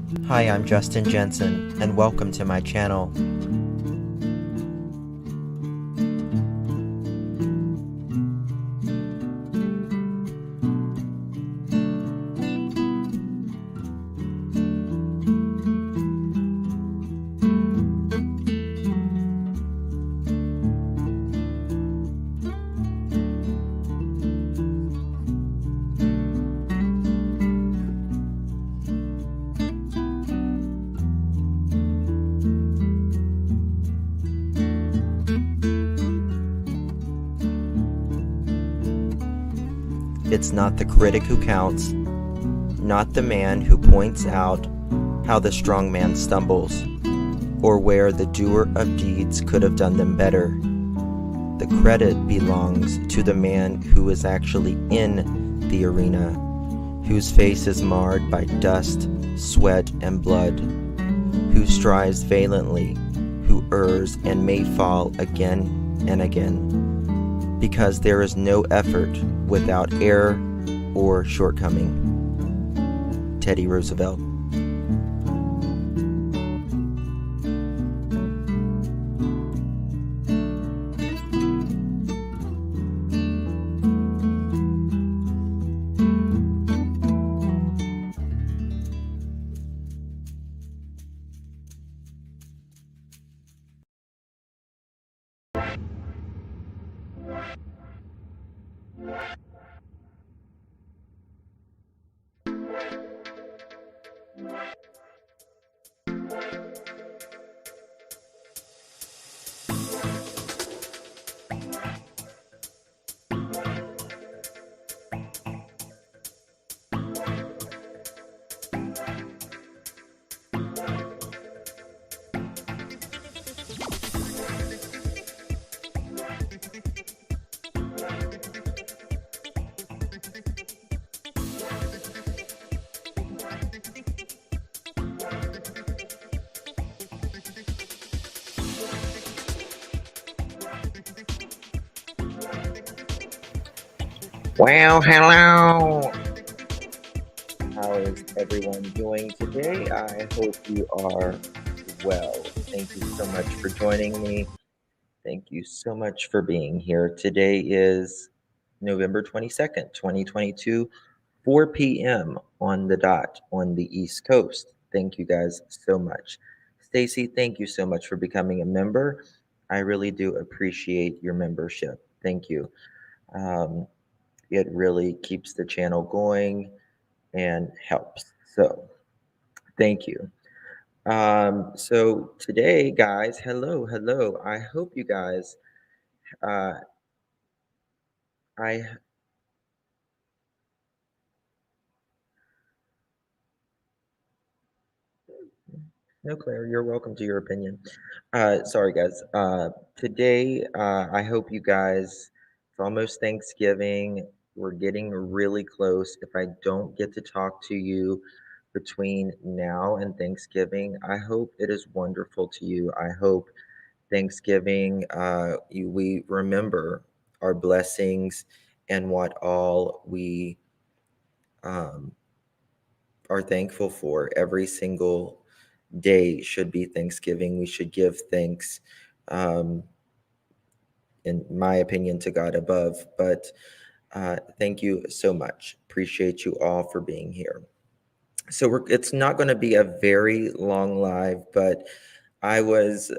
Hi, I'm Justin Jensen, and welcome to my channel. It's not the critic who counts, not the man who points out how the strong man stumbles, or where the doer of deeds could have done them better. The credit belongs to the man who is actually in the arena, whose face is marred by dust, sweat, and blood, who strives valiantly, who errs and may fall again and again, because there is no effort without error or shortcoming. Teddy Roosevelt. Well, hello. How is everyone doing today? I hope you are well. Thank you so much for joining me. Thank you so much for being here. Today is November 22nd, 2022, 4 p.m. on the dot on the East Coast. Thank you guys so much. Stacy, thank you so much for becoming a member. I really do appreciate your membership. Thank you. Um, it really keeps the channel going and helps. So thank you. So today, guys, hello. I hope you guys, uh, I, no, Claire, you're welcome to your opinion. Sorry, guys. Today, I hope you guys, it's almost Thanksgiving. We're getting really close. If I don't get to talk to you between now and Thanksgiving, I hope it is wonderful to you. I hope Thanksgiving, we remember our blessings and what all we um, are thankful for. Every single day should be Thanksgiving. We should give thanks, um, in my opinion, to God above. But thank you so much. Appreciate you all for being here. So it's not going to be a very long live, but I was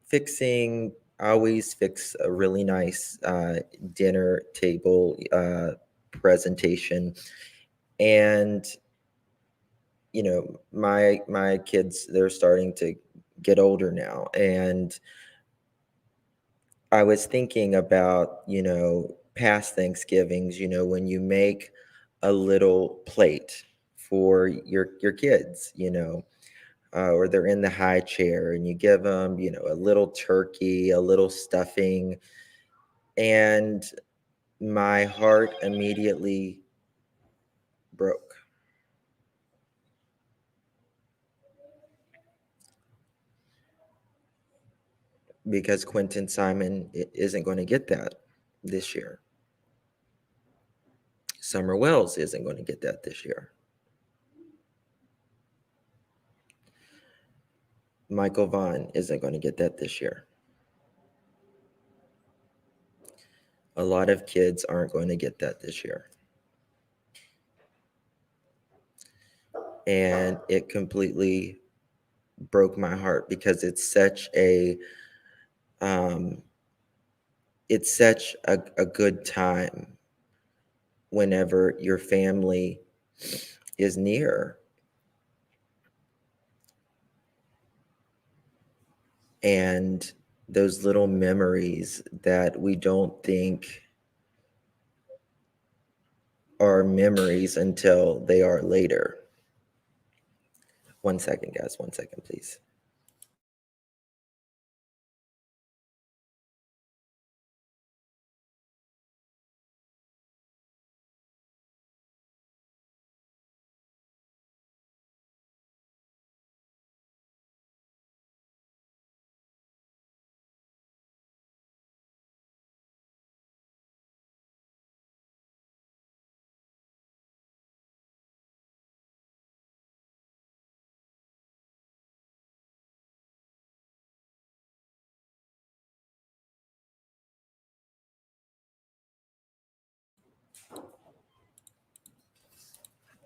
fixing. I always fix a really nice dinner table presentation, and my kids, they're starting to get older now, and I was thinking about past Thanksgivings. When you make a little plate for your kids, or they're in the high chair and you give them, a little turkey, a little stuffing, and my heart immediately broke because Quinton Simon isn't going to get that this year. Summer Wells isn't going to get that this year. Michael Vaughn isn't going to get that this year. A lot of kids aren't going to get that this year. And it completely broke my heart because it's such a good time whenever your family is near. And those little memories that we don't think are memories until they are later. 1 second, guys. 1 second, please.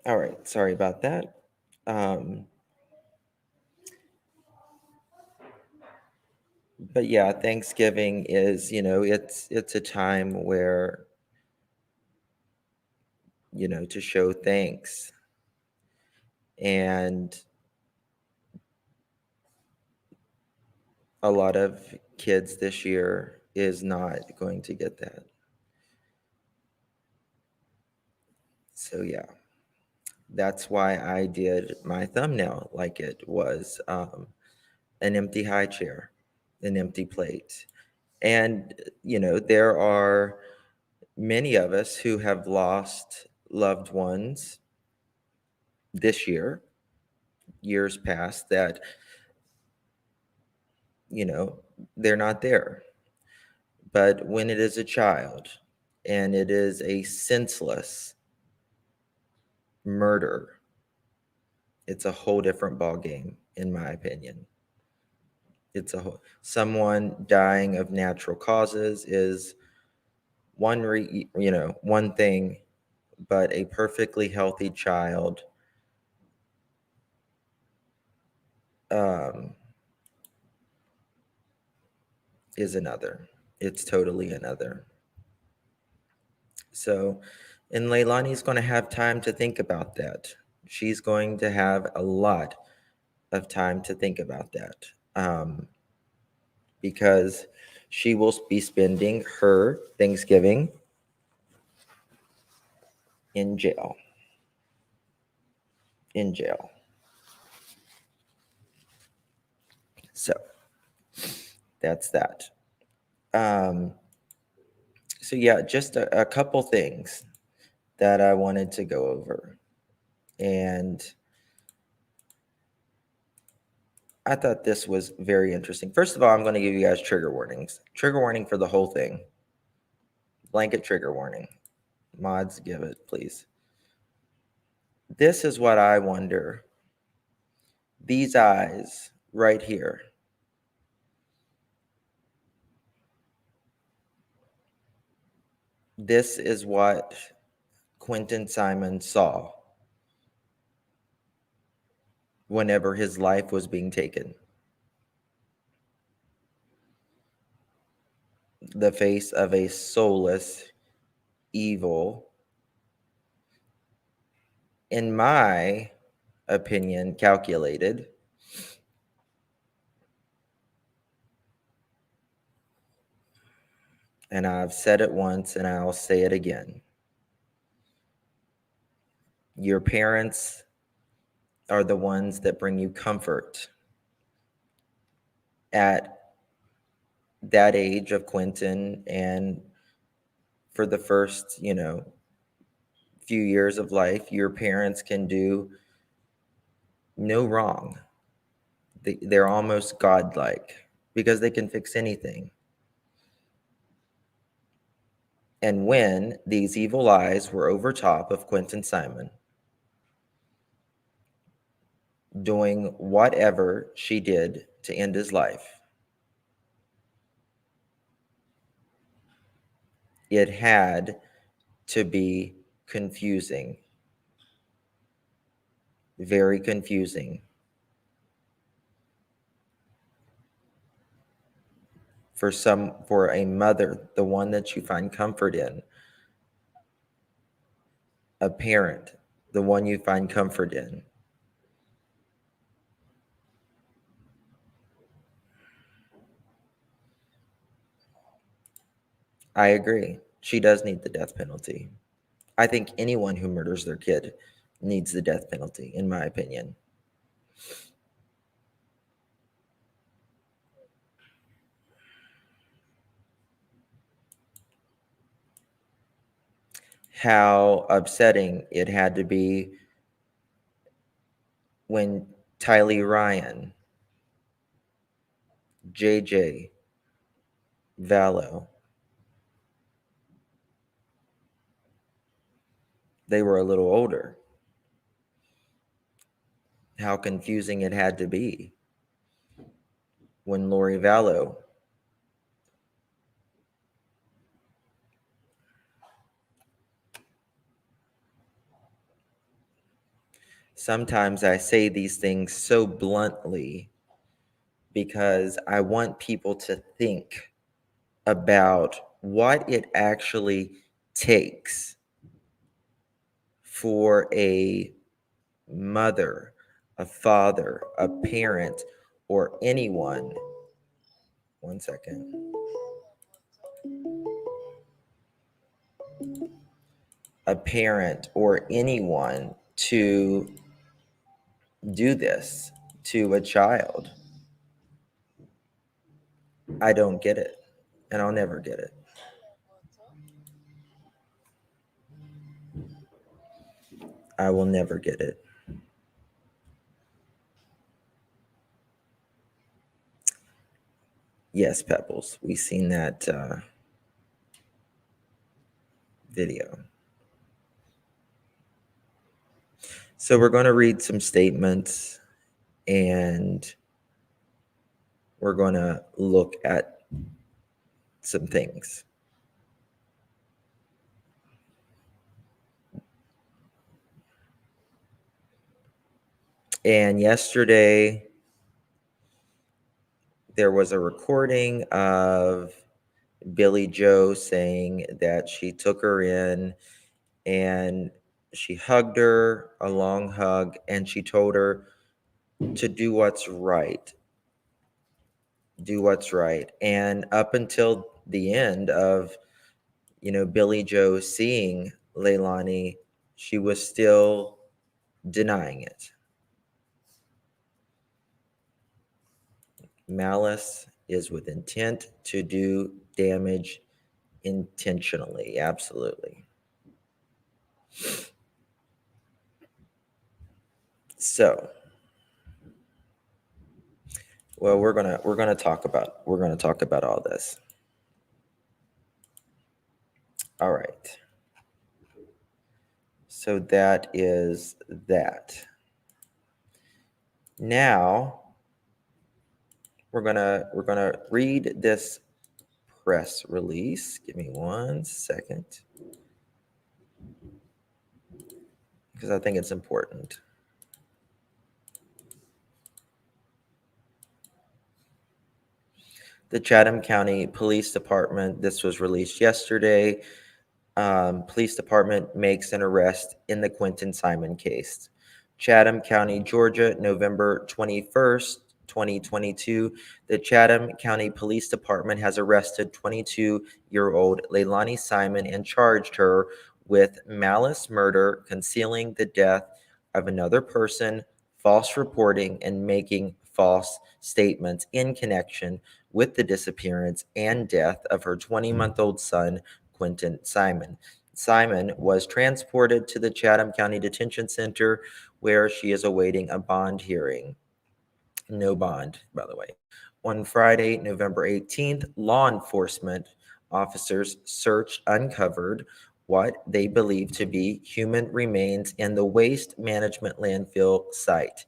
All right. Sorry about that. But yeah, Thanksgiving is, it's a time where, to show thanks. And a lot of kids this year is not going to get that. So yeah, that's why I did my thumbnail like it was an empty high chair, an empty plate. And, there are many of us who have lost loved ones this year, years past, that, they're not there. But when it is a child and it is a senseless murder, it's a whole different ball game, in my opinion. Someone dying of natural causes is one thing, but a perfectly healthy child is another. It's totally another. So, and Leilani's going to have time to think about that. She's going to have a lot of time to think about that because she will be spending her Thanksgiving in jail. In jail. So that's that. So yeah, just a couple things that I wanted to go over. And I thought this was very interesting. First of all, I'm going to give you guys trigger warnings. Trigger warning for the whole thing. Blanket trigger warning. Mods, give it, please. This is what I wonder. These eyes right here. This is what Quinton Simon saw whenever his life was being taken. The face of a soulless, evil, in my opinion, calculated, and I've said it once and I'll say it again. Your parents are the ones that bring you comfort. At that age of Quinton, and for the first, few years of life, your parents can do no wrong. They're almost godlike because they can fix anything. And when these evil eyes were over top of Quinton Simon, doing whatever she did to end his life, it had to be confusing, very confusing for a mother, the one that you find comfort in, a parent, the one you find comfort in. I agree. She does need the death penalty. I think anyone who murders their kid needs the death penalty, in my opinion. How upsetting it had to be when Tylee Ryan, JJ, Vallow, they were a little older. How confusing it had to be when Lori Vallow, sometimes I say these things so bluntly because I want people to think about what it actually takes for a mother, a father, a parent, or anyone. One second. A parent or anyone to do this to a child. I don't get it, and I'll never get it. I will never get it. Yes, Pebbles, we've seen that video. So we're going to read some statements and we're going to look at some things. And yesterday, there was a recording of Billy Joe saying that she took her in and she hugged her, a long hug, and she told her to do what's right. Do what's right. And up until the end of, Billy Joe seeing Leilani, she was still denying it. Malice is with intent to do damage intentionally. Absolutely. So, well, we're gonna talk about all this. All right. So that is that. Now we're gonna read this press release. Give me 1 second, because I think it's important. The Chatham County Police Department, this was released yesterday. Police Department makes an arrest in the Quinton Simon case. Chatham County, Georgia, November 21st, 2022. The Chatham County Police Department has arrested 22-year-old Leilani Simon and charged her with malice murder, concealing the death of another person, false reporting, and making false statements in connection with the disappearance and death of her 20-month-old son, Quinton Simon. Simon was transported to the Chatham County Detention Center where she is awaiting a bond hearing. No bond, by the way. On Friday, November 18th, law enforcement officers uncovered what they believe to be human remains in the waste management landfill site.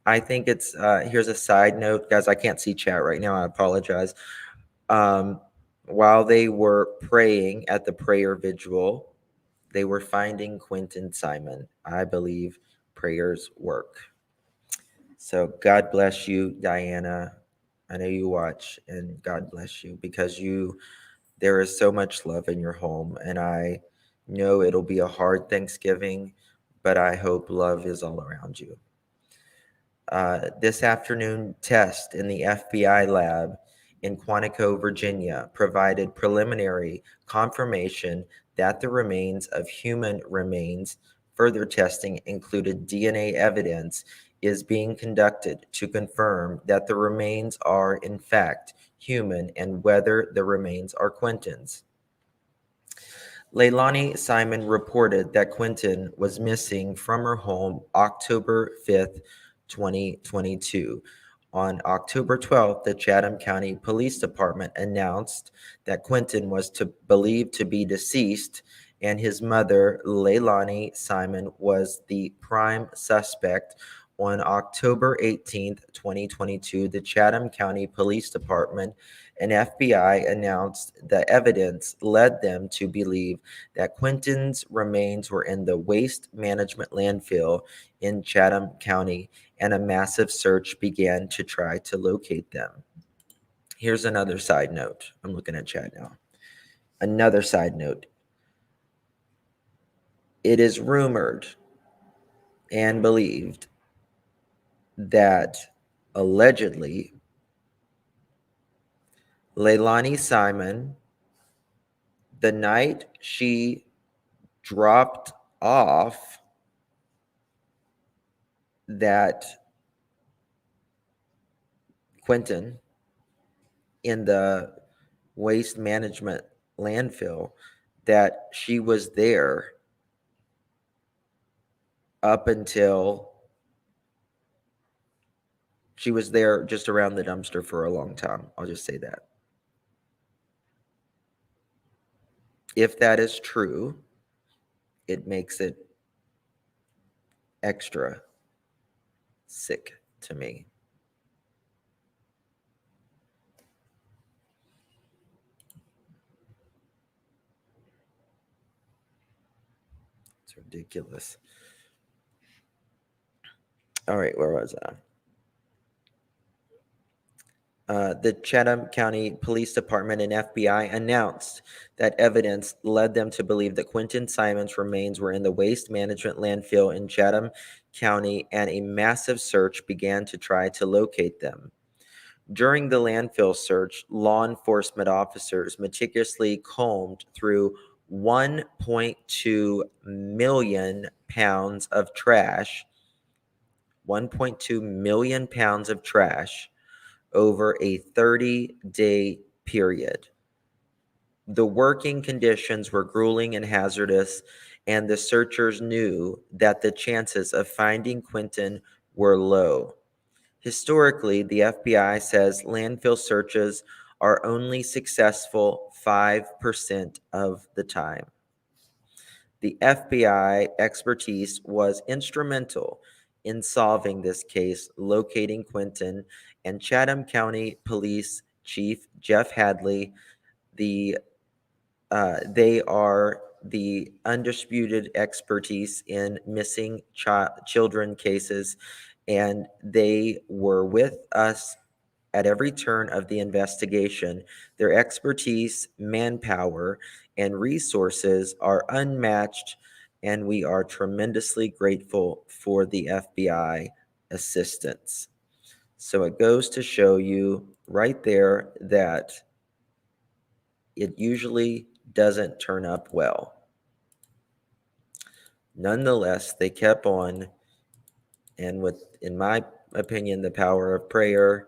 I think it's here's a side note, guys. I can't see chat right now. I apologize. Um, while they were praying at the prayer vigil, they were finding Quinton Simon. I believe prayers work. So God bless you, Diana. I know you watch, and God bless you because there is so much love in your home, and I know it'll be a hard Thanksgiving, but I hope love is all around you. This afternoon test in the FBI lab in Quantico, Virginia, provided preliminary confirmation that the remains of human remains. Further testing included DNA evidence is being conducted to confirm that the remains are in fact human and whether the remains are Quinton's. Leilani Simon reported that Quinton was missing from her home October 5th, 2022. On October 12th, the Chatham County Police Department announced that Quinton was believed to be deceased, and his mother, Leilani Simon, was the prime suspect. On October 18th, 2022, the Chatham County Police Department and FBI announced the evidence led them to believe that Quinton's remains were in the waste management landfill in Chatham County, and a massive search began to try to locate them. Here's another side note. I'm looking at chat now. Another side note. It is rumored and believed that allegedly Leilani Simon, the night she dropped off that Quinton in the waste management landfill, that she was there up until she was there just around the dumpster for a long time. I'll just say that. If that is true, it makes it extra sick to me. It's ridiculous. All right, where was I? The Chatham County Police Department and FBI announced that evidence led them to believe that Quinton Simon's remains were in the waste management landfill in Chatham County, and a massive search began to try to locate them. During the landfill search, law enforcement officers meticulously combed through 1.2 million pounds of trash, 1.2 million pounds of trash over a 30-day period. The working conditions were grueling and hazardous, and the searchers knew that the chances of finding Quinton were low. Historically, the FBI says landfill searches are only successful 5% of the time. The FBI expertise was instrumental in solving this case, locating Quinton, and Chatham County Police Chief Jeff Hadley. They are the undisputed expertise in missing children cases, and they were with us at every turn of the investigation. Their expertise, manpower, and resources are unmatched, and we are tremendously grateful for the FBI assistance. So it goes to show you right there that it usually doesn't turn up well. Nonetheless, they kept on, and with, in my opinion, the power of prayer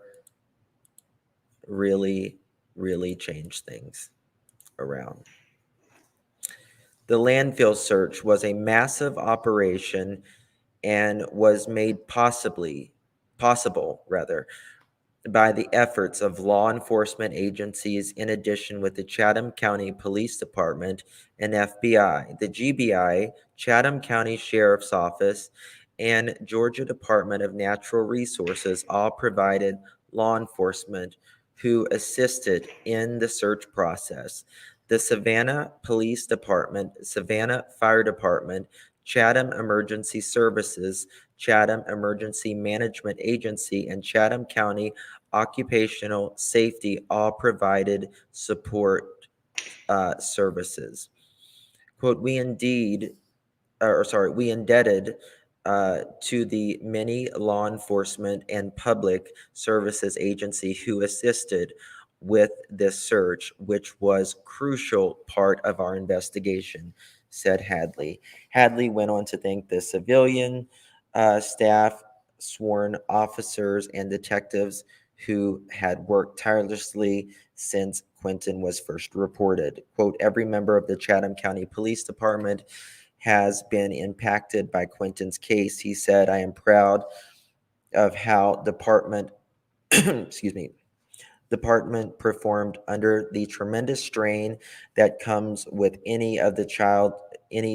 really, really changed things around. The landfill search was a massive operation and was made possible by the efforts of law enforcement agencies, in addition with the Chatham County Police Department and FBI. The GBI, Chatham County Sheriff's Office, and Georgia Department of Natural Resources all provided law enforcement who assisted in the search process. The Savannah Police Department, Savannah Fire Department, Chatham Emergency Services, Chatham Emergency Management Agency, and Chatham County Occupational Safety all provided support services. Quote, we indebted to the many law enforcement and public services agency who assisted with this search, which was crucial part of our investigation, said Hadley. Hadley went on to thank the civilian staff, sworn officers, and detectives who had worked tirelessly since Quinton was first reported. Quote, every member of the Chatham County Police Department has been impacted by Quinton's case. He said, I am proud of how excuse me, department performed under the tremendous strain that comes with any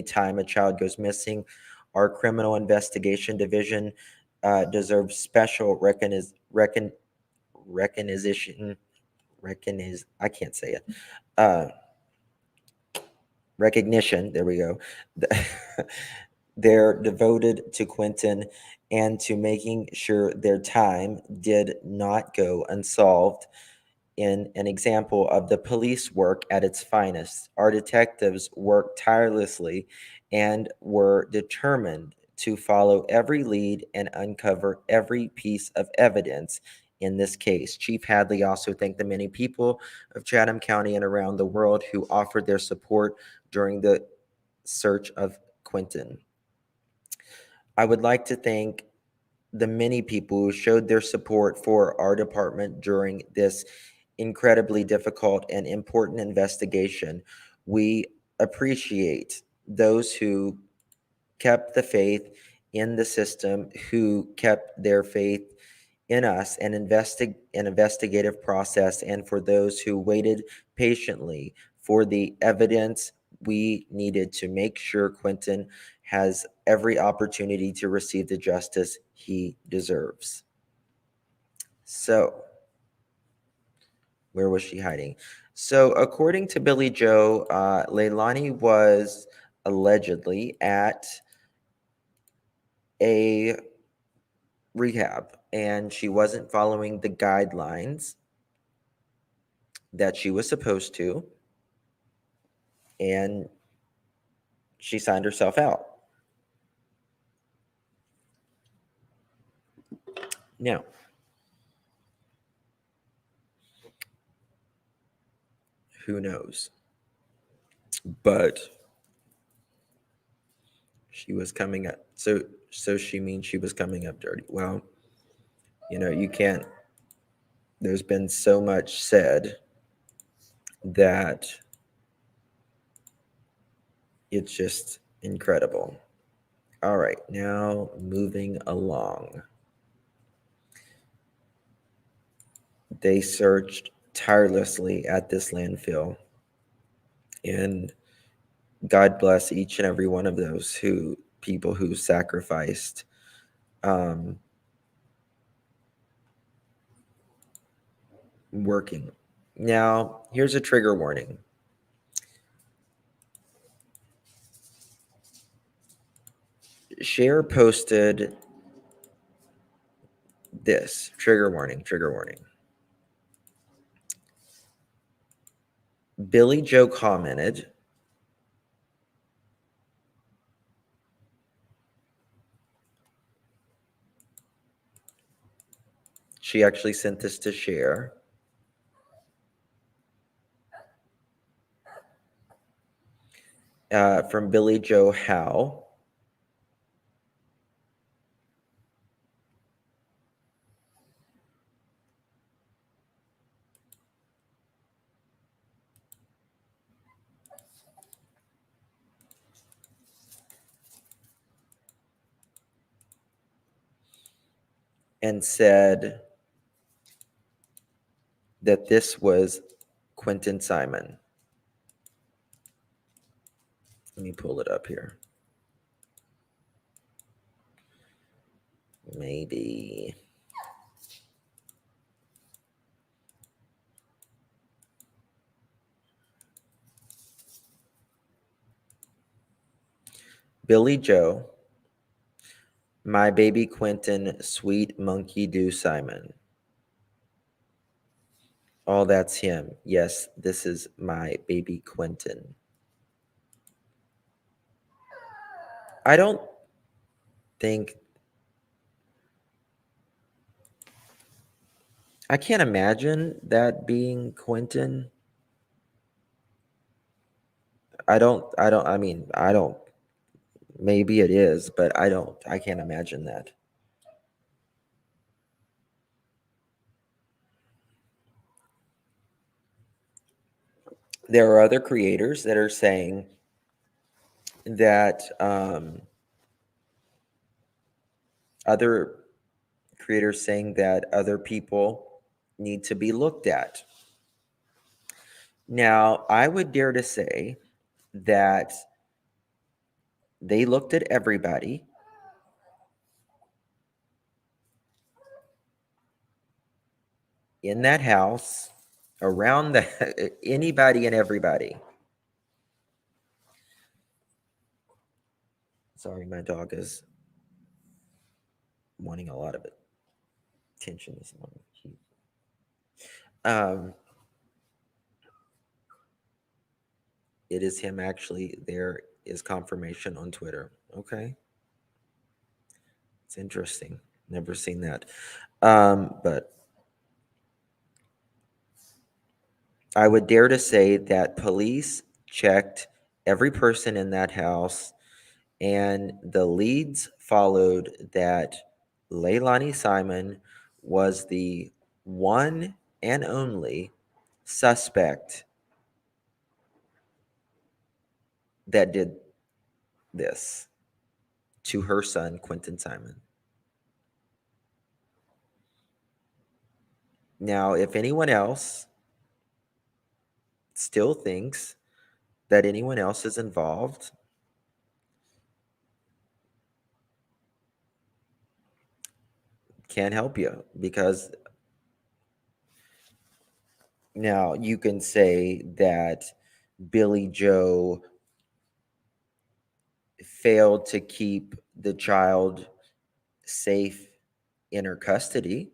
time a child goes missing. Our criminal investigation division deserves special recognition. I can't say it. Recognition. There we go. They're devoted to Quinton and to making sure their time did not go unsolved. In an example of the police work at its finest, our detectives worked tirelessly and were determined to follow every lead and uncover every piece of evidence in this case. Chief Hadley also thanked the many people of Chatham County and around the world who offered their support during the search of Quinton. I would like to thank the many people who showed their support for our department during this incredibly difficult and important investigation. We appreciate those who kept the faith in the system, who kept their faith in us and an investigative process, and for those who waited patiently for the evidence we needed to make sure Quinton has every opportunity to receive the justice he deserves. So, where was she hiding? So, according to Billy Joe, Leilani was allegedly at a rehab and she wasn't following the guidelines that she was supposed to, and she signed herself out. Now, who knows? But she was coming up. So she means she was coming up dirty. Well, you can't. There's been so much said that it's just incredible. All right, now moving along. They searched tirelessly at this landfill, and God bless each and every one of those people who sacrificed working. Now, here's a trigger warning. Cher posted this trigger warning. Billy Joe commented, she actually sent this to Cher. From Billy Joe Howe. And said that this was Quinton Simon. Let me pull it up here. Maybe. Billy Joe, my baby Quinton, sweet monkey do Simon. Oh, that's him. Yes, this is my baby Quinton. I don't think, I can't imagine that being Quinton. I don't, maybe it is, but I can't imagine that. There are other creators that are saying that, other creators saying that other people need to be looked at. Now, I would dare to say that they looked at everybody in that house, around the anybody and everybody. Sorry, my dog is wanting a lot of attention this morning. Um, it is him actually. There is confirmation on Twitter. Okay, it's interesting. Never seen that. But I would dare to say that police checked every person in that house, and the leads followed that Leilani Simon was the one and only suspect that did this to her son, Quinton Simon. Now, if anyone else still thinks that anyone else is involved, can't help you, because now you can say that Billy Joe failed to keep the child safe in her custody.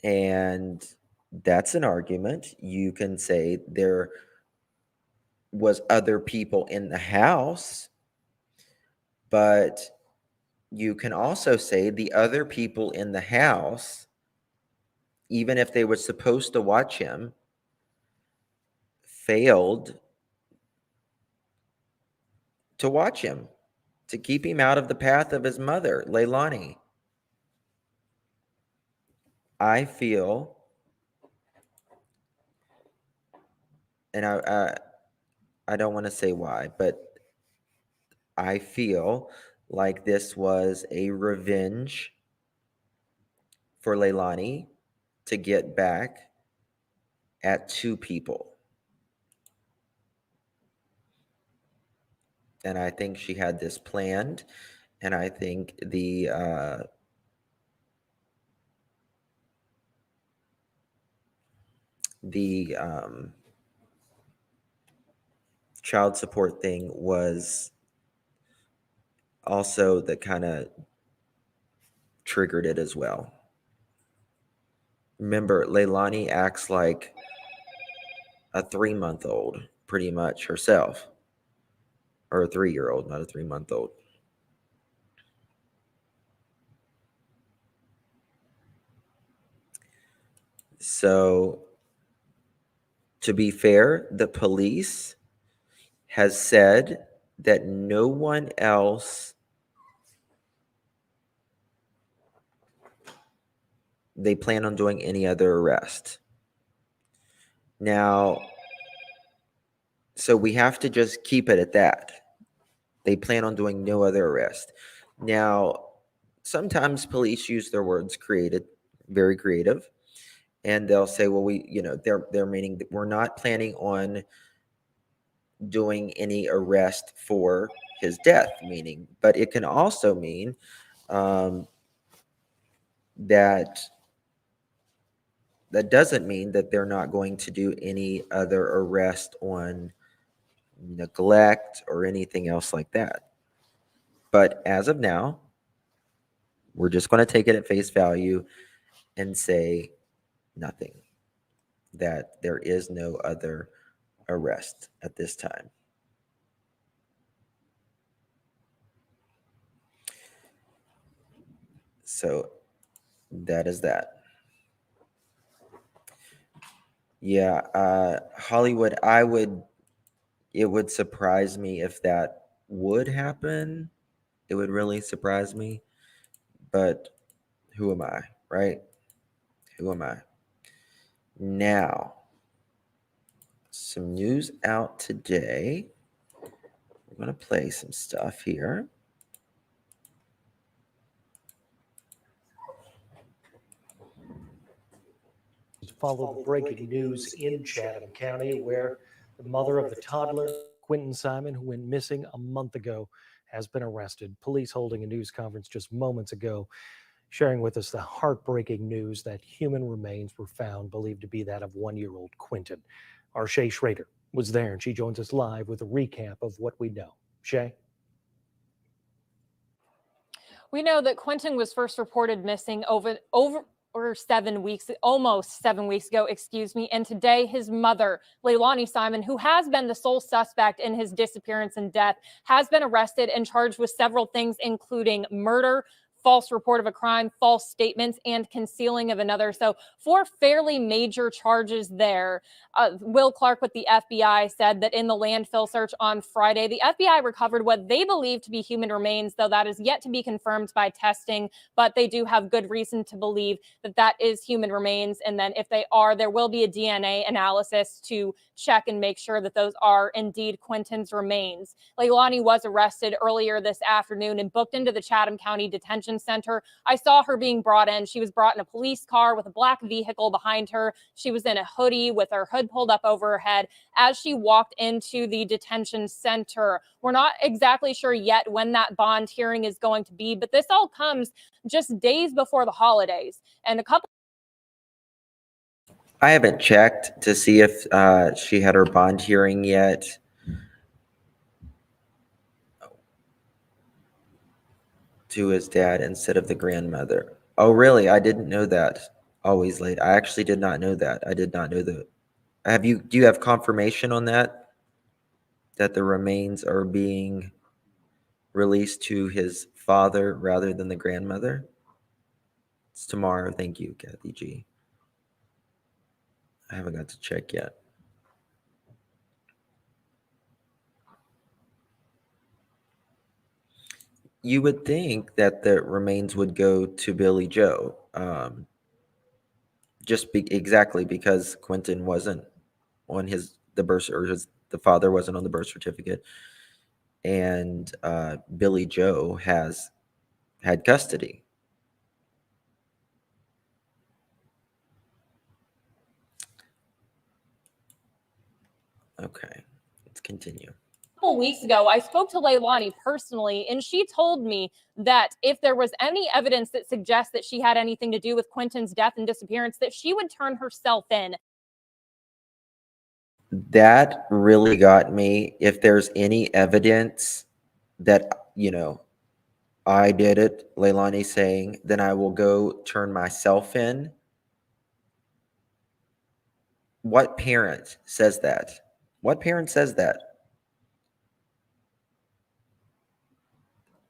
And that's an argument. You can say there was other people in the house, but you can also say the other people in the house, even if they were supposed to watch him, failed to watch him, to keep him out of the path of his mother, Leilani. I feel, and I don't want to say why, but I feel like this was a revenge for Leilani to get back at two people. And I think she had this planned. And I think the child support thing was also that kind of triggered it as well. Remember, Leilani acts like a 3-month-old pretty much herself, or a 3-year-old, not a 3-month-old. So, to be fair, the police has said that no one else, they plan on doing any other arrest. Now, so we have to just keep it at that. They plan on doing no other arrest. Now, sometimes police use their words very creative, and they'll say, well, they're meaning that we're not planning on doing any arrest for his death, meaning, but it can also mean that doesn't mean that they're not going to do any other arrest on neglect or anything else like that. But as of now, we're just going to take it at face value and say nothing, that there is no other arrest at this time. So that is that. Yeah, Hollywood, it would surprise me if that would happen. It would really surprise me. But who am I, right? Who am I? Now, some news out today. We're going to play some stuff here. Follow the breaking news in Chatham County, where the mother of the toddler, Quinton Simon, who went missing a month ago, has been arrested. Police holding a news conference just moments ago, sharing with us the heartbreaking news that human remains were found, believed to be that of one-year-old Quinton. Our Shay Schrader was there, and she joins us live with a recap of what we know. Shay? We know that Quinton was first reported missing over 7 weeks, almost 7 weeks ago, and today his mother, Leilani Simon, who has been the sole suspect in his disappearance and death, has been arrested and charged with several things, including murder, false report of a crime, false statements, and concealing of another. So 4 fairly major charges there. Will Clark with the FBI said that in the landfill search on Friday, the FBI recovered what they believe to be human remains, though that is yet to be confirmed by testing. But they do have good reason to believe that that is human remains. And then if they are, there will be a DNA analysis to check and make sure that those are indeed Quinton's remains. Leilani was arrested earlier this afternoon and booked into the Chatham County Detention Center. I saw her being brought in. She was brought in a police car with a black vehicle behind her. She was in a hoodie with her hood pulled up over her head as she walked into the detention center. We're not exactly sure yet when that bond hearing is going to be, but this all comes just days before the holidays. And a couple I haven't checked to see if she had her bond hearing yet. To his dad instead of the grandmother. Oh, really? I didn't know that. Always late. I actually did not know that. I did not know that. Do you have confirmation on that? That the remains are being released to his father rather than the grandmother? It's tomorrow. Thank you, Kathy G. I haven't got to check yet. You would think that the remains would go to Billy Joe, exactly because Quinton wasn't on the birth, or the father wasn't on the birth certificate, and Billy Joe has had custody. Okay, let's continue. Weeks ago, I spoke to Leilani personally, and she told me that if there was any evidence that suggests that she had anything to do with Quinton's death and disappearance, that she would turn herself in. That really got me. If there's any evidence that, I did it, Leilani saying, then I will go turn myself in. What parent says that? What parent says that?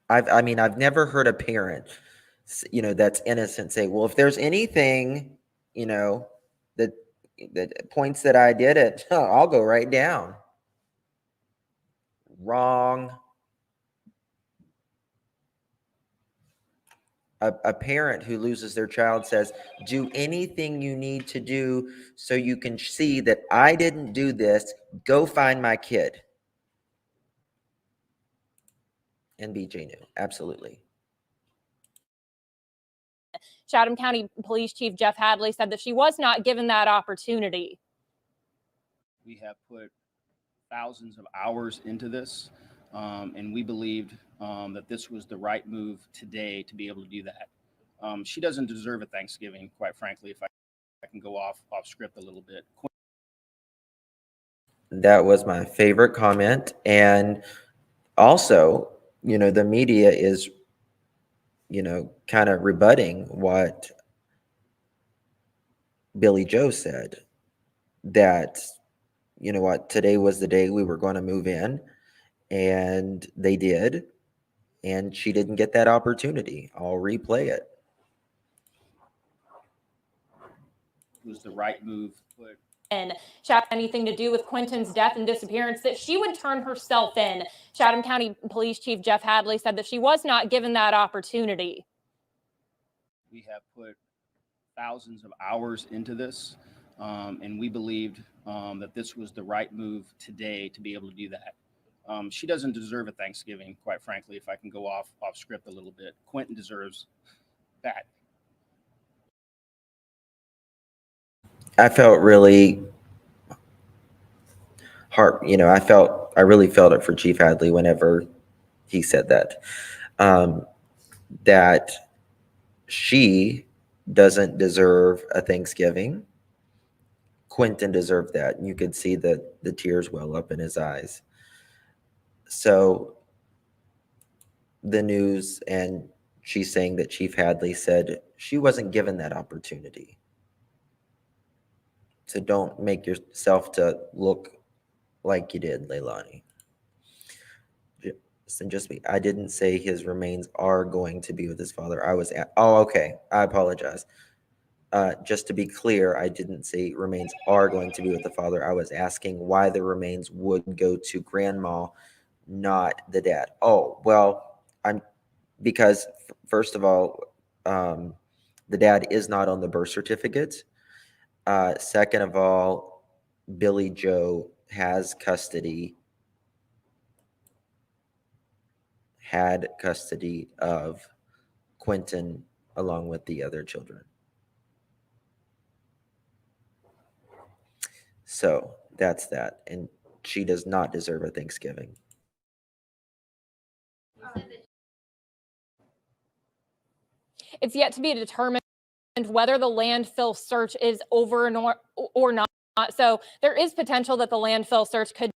I've never heard a parent, that's innocent say, well, if there's anything, that points that I did it, I'll go right down. Wrong. A parent who loses their child says, do anything you need to do so you can see that I didn't do this. Go find my kid. And BJ knew. Absolutely. Chatham County Police Chief Jeff Hadley said that she was not given that opportunity. We have put thousands of hours into this, and we believed that this was the right move today to be able to do that. She doesn't deserve a Thanksgiving, quite frankly, if I can go off script a little bit. That was my favorite comment. And also, the media is, kind of rebutting what Billy Joe said, that, today was the day we were going to move in, and they did, and she didn't get that opportunity. I'll replay it. It was the right move. And Chatham anything to do with Quinton's death and disappearance, that she would turn herself in. Chatham County Police Chief Jeff Hadley said that she was not given that opportunity. We have put thousands of hours into this, and we believed that this was the right move today to be able to do that. She doesn't deserve a Thanksgiving, quite frankly, if I can go off script a little bit. Quinton deserves that. I felt really I really felt it for Chief Hadley whenever he said that, that she doesn't deserve a Thanksgiving. Quinton deserved that. And you could see the tears well up in his eyes. So the news, and she's saying that Chief Hadley said she wasn't given that opportunity. So don't make yourself to look like you did, Leilani. Just me. I didn't say his remains are going to be with his father. Oh, okay. I apologize. Just to be clear, I didn't say remains are going to be with the father. I was asking why the remains would go to grandma, not the dad. Oh, well, because first of all, the dad is not on the birth certificate. Second of all, Billy Joe had custody of Quinton along with the other children. So that's that. And she does not deserve a Thanksgiving. It's yet to be determined whether the landfill search is over or not. So there is potential that the landfill search could.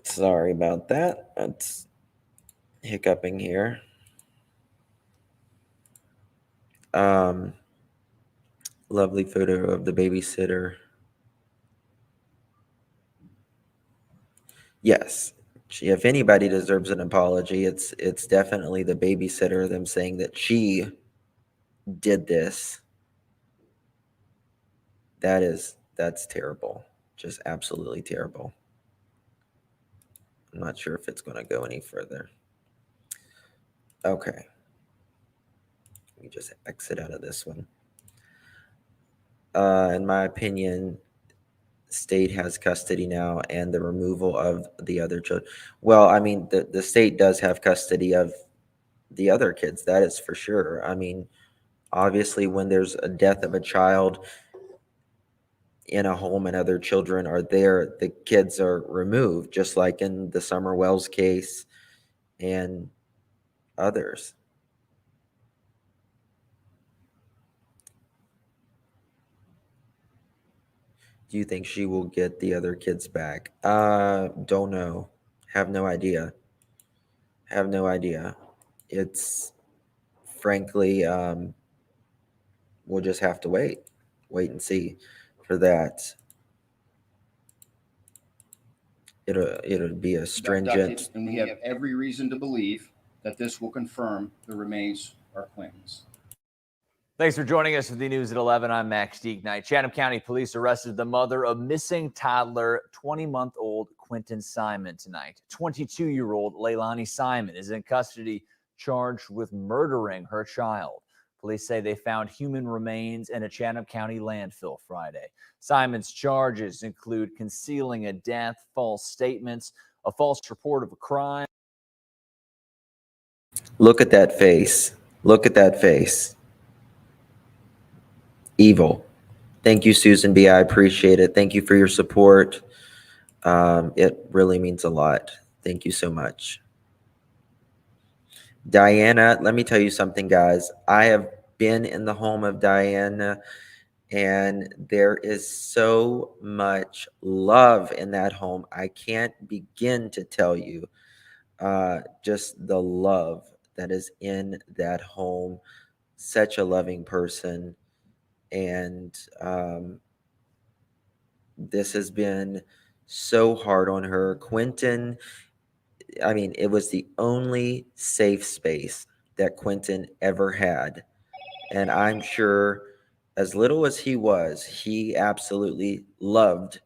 Sorry about that. It's hiccuping here. Lovely photo of the babysitter. Yes, if anybody deserves an apology, it's definitely the babysitter. Them saying that she did this. That's terrible. Just absolutely terrible. I'm not sure if it's going to go any further. Okay. Let me just exit out of this one. In my opinion, state has custody now, and the removal of the other children. Well, I mean, the state does have custody of the other kids. That is for sure. I mean, obviously, when there's a death of a child in a home and other children are there, the kids are removed, just like in the Summer Wells case and others. Do you think she will get the other kids back? Don't know. Have no idea. It's frankly, we'll just have to wait and see for that. It'll be a stringent. And we have every reason to believe that this will confirm the remains are Quinton's. Thanks for joining us for the news at 11. I'm Max Deeknight. Chatham County Police arrested the mother of missing toddler, 20-month-old Quinton Simon tonight. 22-year-old Leilani Simon is in custody, charged with murdering her child. Police say they found human remains in a Chatham County landfill Friday. Simon's charges include concealing a death, false statements, a false report of a crime. Look at that face. Evil. Thank you, Susan B. I appreciate it. Thank you for your support. It really means a lot. Thank you so much. Diana, let me tell you something, guys. I have been in the home of Diana, and there is so much love in that home. I can't begin to tell you just the love that is in that home. Such a loving person. And this has been so hard on her. Quinton, I mean, it was the only safe space that Quinton ever had. And I'm sure, as little as he absolutely loved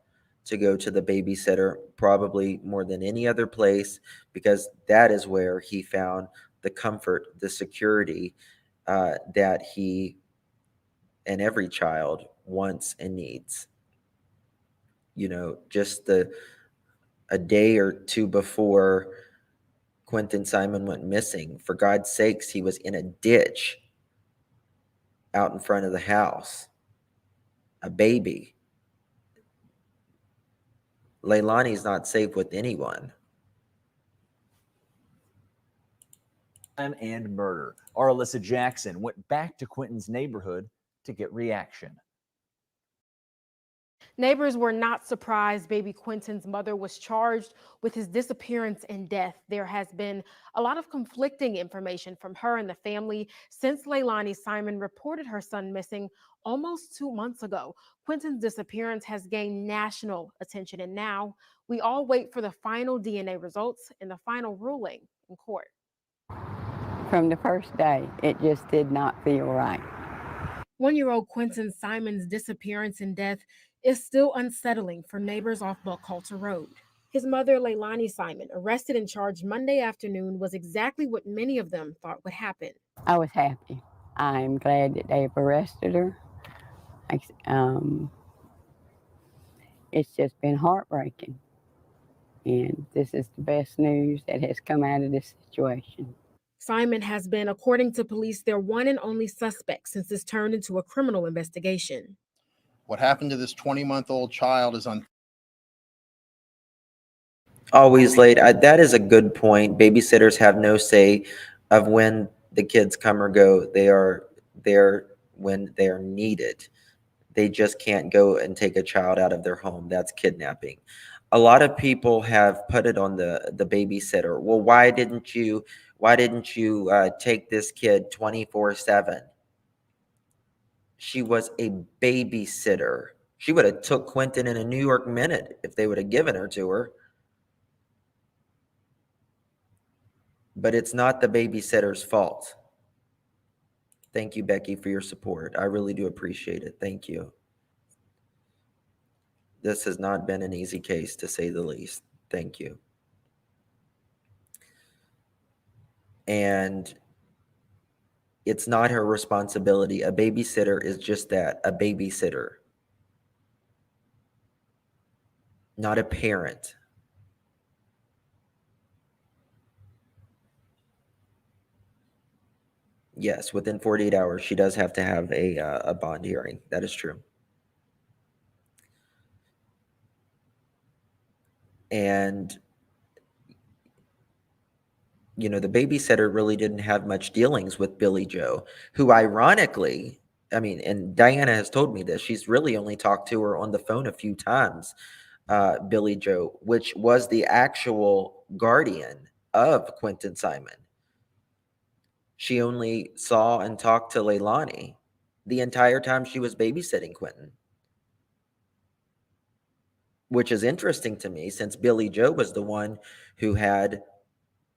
to go to the babysitter, probably more than any other place, because that is where he found the comfort, the security that he and every child wants and needs. You know, just a day or two before Quinton Simon went missing, for God's sakes, he was in a ditch out in front of the house, a baby. Leilani's not safe with anyone. And murder. Our Alyssa Jackson went back to Quinton's neighborhood to get reaction. Neighbors were not surprised baby Quinton's mother was charged with his disappearance and death. There has been a lot of conflicting information from her and the family since Leilani Simon reported her son missing almost 2 months ago. Quinton's disappearance has gained national attention, and now we all wait for the final DNA results and the final ruling in court. From the first day, it just did not feel right. 1-year-old Quinton Simon's disappearance and death is still unsettling for neighbors off Buckhalter Road. His mother, Leilani Simon, arrested and charged Monday afternoon, was exactly what many of them thought would happen. I was happy. I'm glad that they've arrested her. It's just been heartbreaking. And this is the best news that has come out of this situation. Simon has been, according to police, their one and only suspect since this turned into a criminal investigation. What happened to this 20-month-old child is Always late. That is a good point. Babysitters have no say of when the kids come or go. They are there when they are needed. They just can't go and take a child out of their home. That's kidnapping. A lot of people have put it on the babysitter. Well, why didn't you take this kid 24/7? She was a babysitter. She would have took Quinton in a New York minute if they would have given her to her. But it's not the babysitter's fault. Thank you, Becky, for your support. I really do appreciate it. Thank you. This has not been an easy case, to say the least. Thank you. And it's not her responsibility. A babysitter is just that, a babysitter, not a parent. Yes, within 48 hours, she does have to have a bond hearing. That is true. And, you know, the babysitter really didn't have much dealings with Billy Joe, who ironically, I mean, and Diana has told me this, she's really only talked to her on the phone a few times, Billy Joe, which was the actual guardian of Quinton Simon. She only saw and talked to Leilani the entire time she was babysitting Quinton, which is interesting to me since Billy Joe was the one who had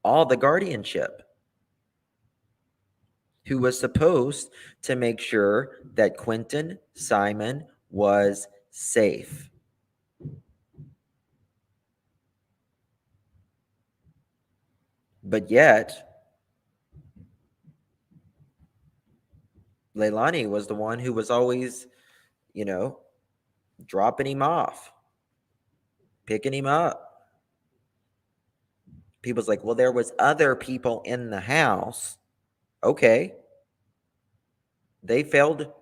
all the guardianship, who was supposed to make sure that Quinton Simon was safe. But yet, Leilani was the one who was always, you know, dropping him off, picking him up. People's like, well, there was other people in the house. Okay. They failed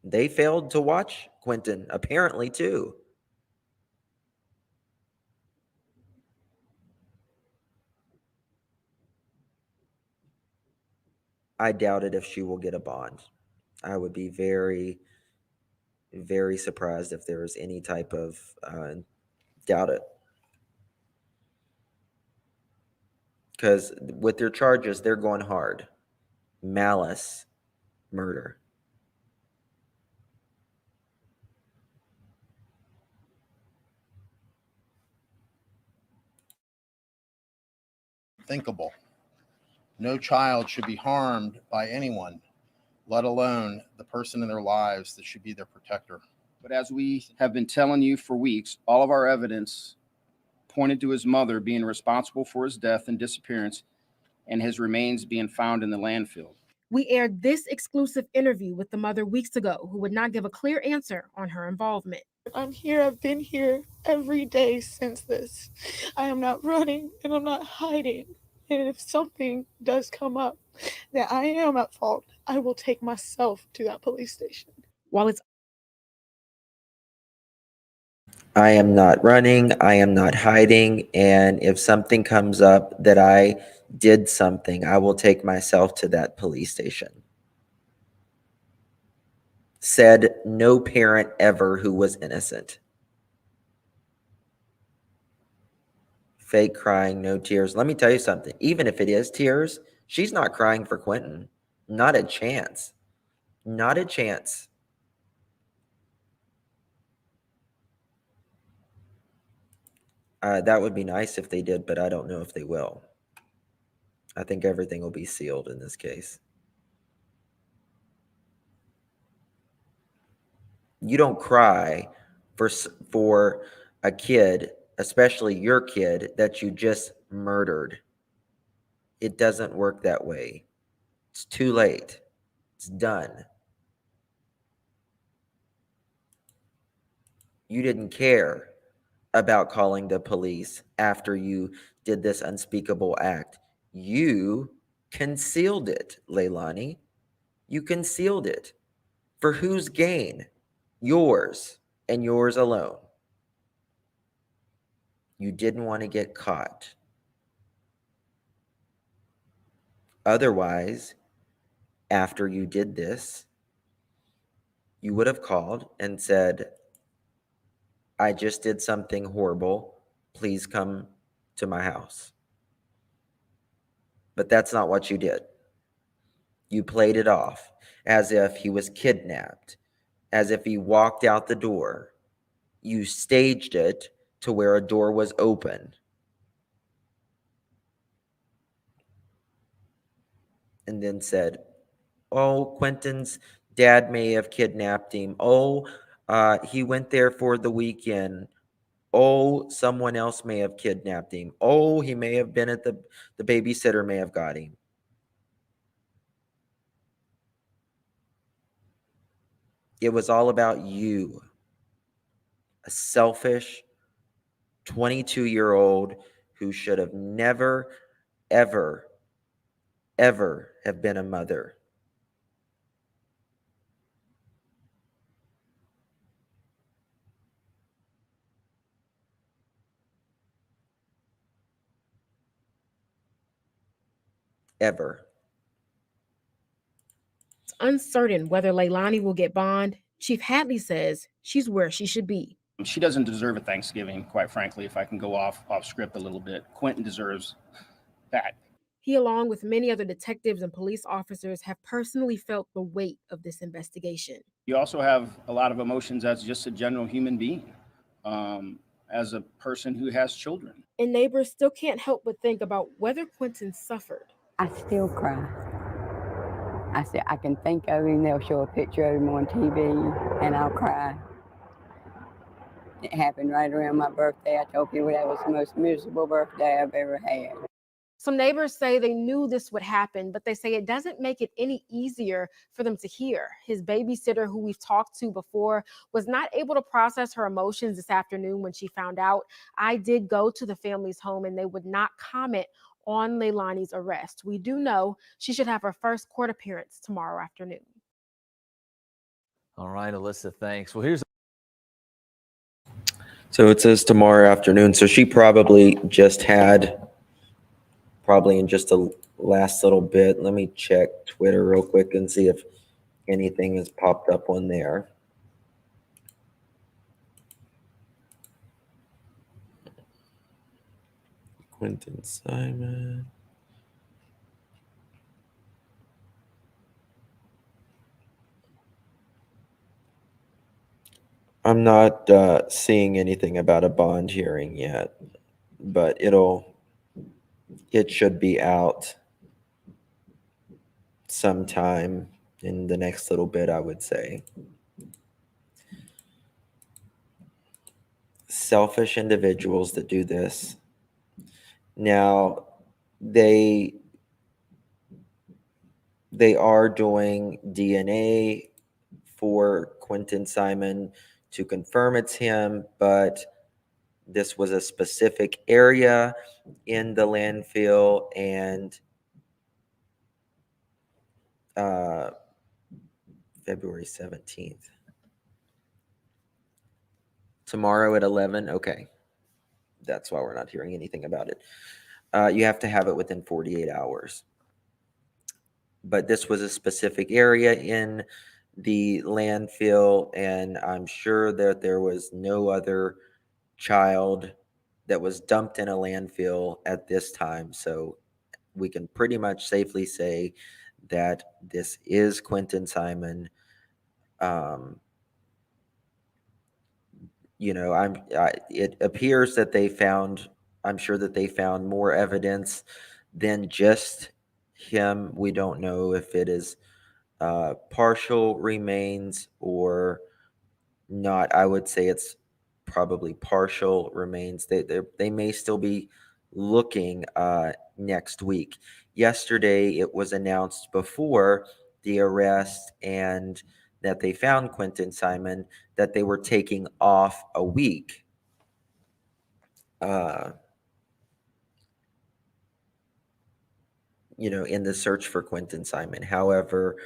They failed to watch Quinton, apparently, too. I doubt it if she will get a bond. I would be very, very surprised if there was any type of doubt it. Because with their charges, they're going hard. Malice, murder. Thinkable. No child should be harmed by anyone, let alone the person in their lives that should be their protector. But as we have been telling you for weeks, all of our evidence pointed to his mother being responsible for his death and disappearance and his remains being found in the landfill. We aired this exclusive interview with the mother weeks ago, who would not give a clear answer on her involvement. I'm here. I've been here every day since this. I am not running and I'm not hiding. And if something does come up that I am at fault, I will take myself to that police station. While it's I am not running, I am not hiding, and if something comes up that I did something, I will take myself to that police station. Said no parent ever who was innocent. Fake crying, no tears. Let me tell you something. Even if it is tears, she's not crying for Quinton. Not a chance. Not a chance. That would be nice if they did, but I don't know if they will. I think everything will be sealed in this case. You don't cry for a kid, especially your kid, that you just murdered. It doesn't work that way. It's too late. It's done. You didn't care about calling the police after you did this unspeakable act. You concealed it, Leilani. You concealed it. For whose gain? Yours and yours alone. You didn't want to get caught. Otherwise, after you did this, you would have called and said, I just did something horrible. Please come to my house. But that's not what you did. You played it off as if he was kidnapped, as if he walked out the door. You staged it to where a door was open. And then said, oh, Quinton's dad may have kidnapped him. Oh, he went there for the weekend. Oh, someone else may have kidnapped him. Oh, he may have been at the babysitter may have got him. It was all about you. A selfish 22-year-old who should have never, ever, ever have been a mother. Ever. It's uncertain whether Leilani will get bond. Chief Hadley says she's where she should be. She doesn't deserve a Thanksgiving, quite frankly, if I can go off script a little bit. Quinton deserves that. He, along with many other detectives and police officers, have personally felt the weight of this investigation. You also have a lot of emotions as just a general human being, as a person who has children. And neighbors still can't help but think about whether Quinton suffered. I still cry. I said, I can think of him, they'll show a picture of him on TV, and I'll cry. It happened right around my birthday. I told people that was the most miserable birthday I've ever had. Some neighbors say they knew this would happen, but they say it doesn't make it any easier for them to hear. His babysitter, who we've talked to before, was not able to process her emotions this afternoon when she found out. I did go to the family's home and they would not comment on Leilani's arrest. We do know she should have her first court appearance tomorrow afternoon. All right, Alyssa, thanks. Well, here's So it says tomorrow afternoon. So she probably just had, probably in just a last little bit. Let me check Twitter real quick and see if anything has popped up on there. Quinton Simon. I'm not seeing anything about a bond hearing yet, but it should be out sometime in the next little bit, I would say. Selfish individuals that do this. Now, they are doing DNA for Quinton Simon to confirm it's him, but this was a specific area in the landfill, and February 17th. Tomorrow at 11. Okay. That's why we're not hearing anything about it. You have to have it within 48 hours. But this was a specific area in the landfill, and I'm sure that there was no other child that was dumped in a landfill at this time. So we can pretty much safely say that this is Quinton Simon. It appears that I'm sure that they found more evidence than just him. We don't know if it is partial remains or not. I would say it's probably partial remains. They may still be looking next week. Yesterday, it was announced before the arrest and that they found Quinton Simon that they were taking off a week. In the search for Quinton Simon. However,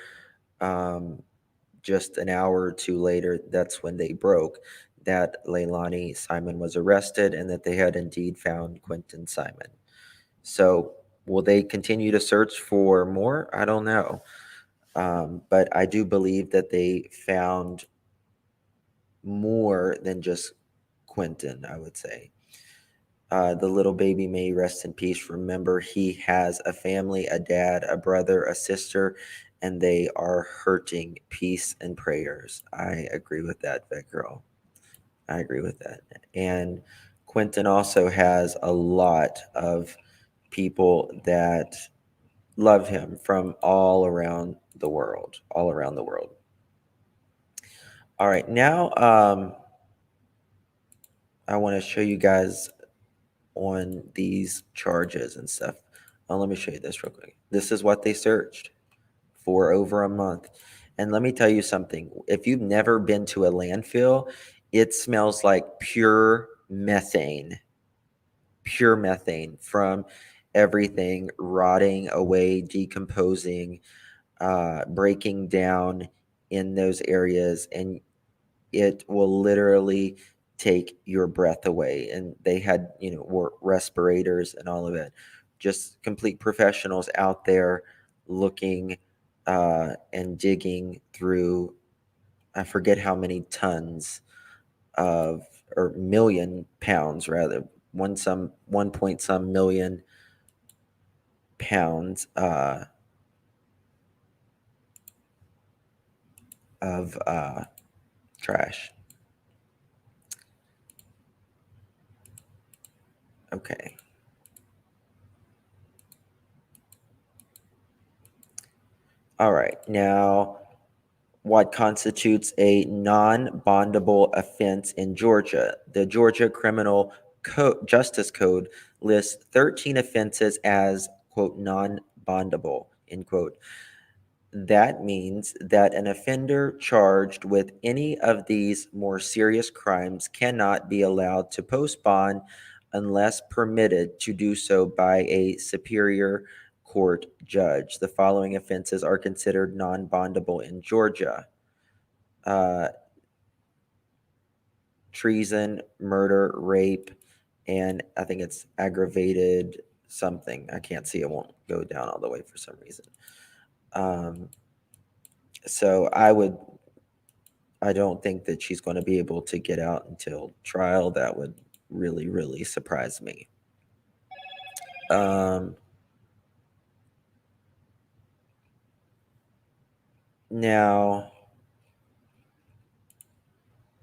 just an hour or two later, that's when they broke that Leilani Simon was arrested and that they had indeed found Quinton Simon. So will they continue to search for more? I don't know. But I do believe that they found more than just Quinton, I would say. The little baby may rest in peace. Remember, he has a family, a dad, a brother, a sister, and they are hurting. Peace and prayers. I agree with that, Vet Girl. I agree with that. And Quinton also has a lot of people that love him from all around the world. All right, now I want to show you guys on these charges and stuff. Let me show you this real quick. This is what they searched for over a month. And let me tell you something. If you've never been to a landfill, it smells like pure methane from everything rotting away, decomposing, breaking down in those areas. And it will literally take your breath away. And they had, respirators and all of it. Just complete professionals out there looking and digging through, I forget how many tons or million pounds rather, 1 point some million pounds of trash. Okay. All right. Now, what constitutes a non-bondable offense in Georgia? The Georgia Criminal Justice Code lists 13 offenses as, quote, non-bondable, end quote. That means that an offender charged with any of these more serious crimes cannot be allowed to post bond unless permitted to do so by a superior court judge. The following offenses are considered non-bondable in Georgia. uh, treason, murder, rape, and I think it's aggravated something. I can't see, it won't go down all the way for some reason. So I don't think that she's going to be able to get out until trial. That would really, really surprise me. Now,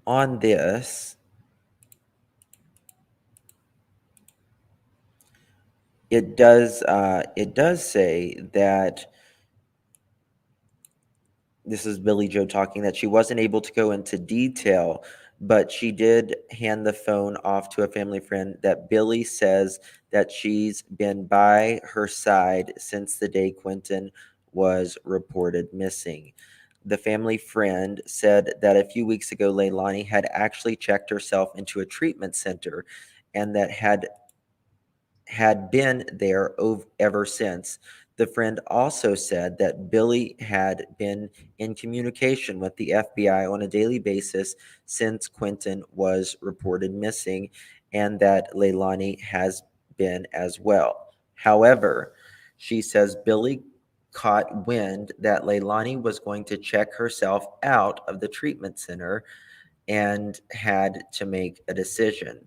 on this, it does say that this is Billy Joe talking, that she wasn't able to go into detail, but she did hand the phone off to a family friend that Billy says that she's been by her side since the day Quinton was reported missing. The family friend said that a few weeks ago, Leilani had actually checked herself into a treatment center and that had been there ever since. The friend also said that Billy had been in communication with the FBI on a daily basis since Quinton was reported missing, and that Leilani has been as well. However, she says Billy caught wind that Leilani was going to check herself out of the treatment center and had to make a decision.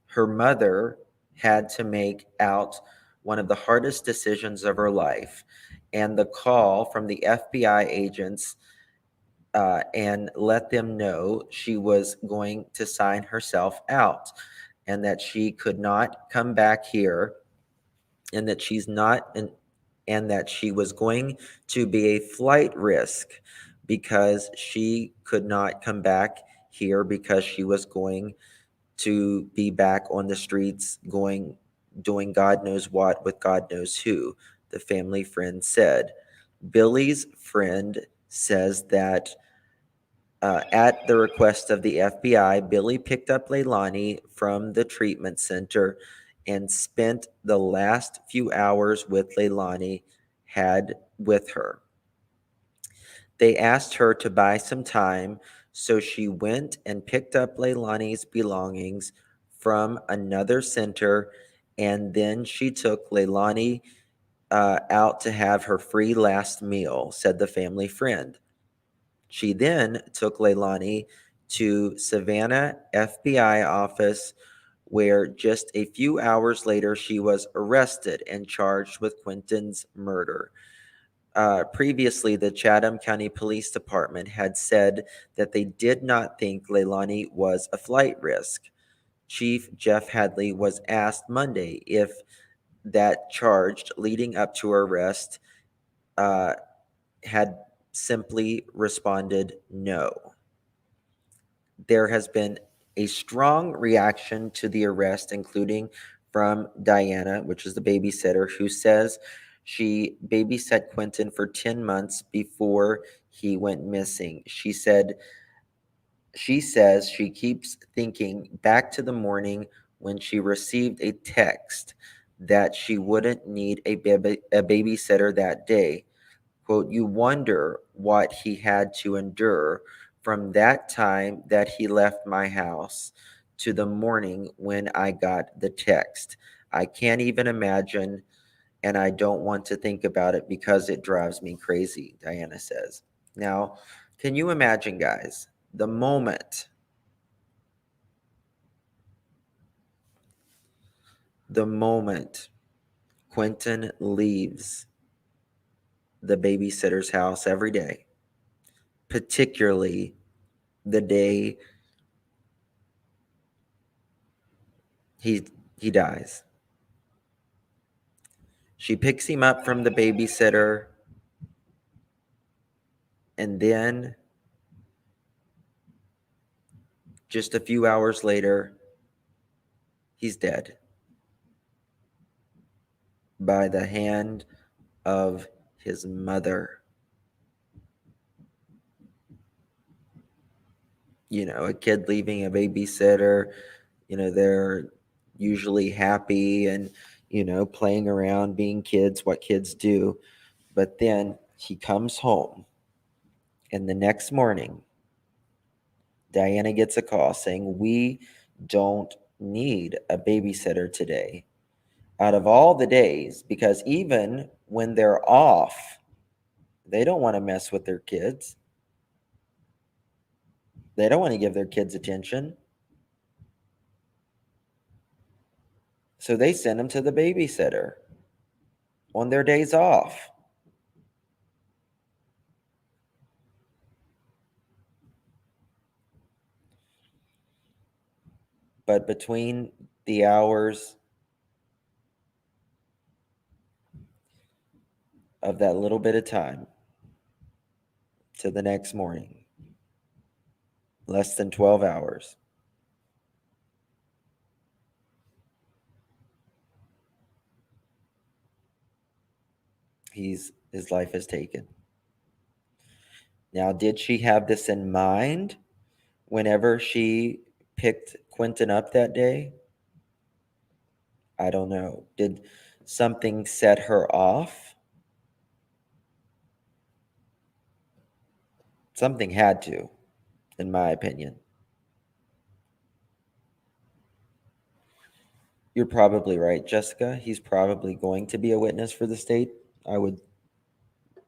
Her mother had to make out one of the hardest decisions of her life, and the call from the FBI agents and let them know she was going to sign herself out and that she could not come back here and that she's not and that she was going to be a flight risk because she could not come back here because she was going to be back on the streets doing God knows what with God knows who, the family friend said. Billy's friend says that at the request of the FBI, Billy picked up Leilani from the treatment center and spent the last few hours with Leilani had with her. They asked her to buy some time, so she went and picked up Leilani's belongings from another center, and then she took Leilani out to have her free last meal, said the family friend. She then took Leilani to Savannah FBI office, where just a few hours later she was arrested and charged with Quinton's murder. Previously, the Chatham County Police Department had said that they did not think Leilani was a flight risk. Chief Jeff Hadley was asked Monday if that charge leading up to her arrest had simply responded no. There has been a strong reaction to the arrest, including from Diana, which is the babysitter, who says she babysat Quinton for 10 months before he went missing. She says she keeps thinking back to the morning when she received a text that she wouldn't need a babysitter that day. Quote, you wonder what he had to endure from that time that he left my house to the morning when I got the text. I can't even imagine, and I don't want to think about it because it drives me crazy, Diana says. Now, can you imagine, guys, the moment Quinton leaves the babysitter's house every day, particularly the day he dies. She picks him up from the babysitter, and then just a few hours later, he's dead by the hand of his mother. You know, a kid leaving a babysitter, they're usually happy and, playing around, being kids, what kids do. But then he comes home, and the next morning, Diana gets a call saying, "We don't need a babysitter today." Out of all the days, because even when they're off, they don't want to mess with their kids. They don't want to give their kids attention. So they send them to the babysitter on their days off. But between the hours of that little bit of time to the next morning, less than 12 hours, his life is taken. Now, did she have this in mind whenever she picked Quinton up that day? I don't know. Did something set her off? Something had to, in my opinion. You're probably right, Jessica. He's probably going to be a witness for the state. I would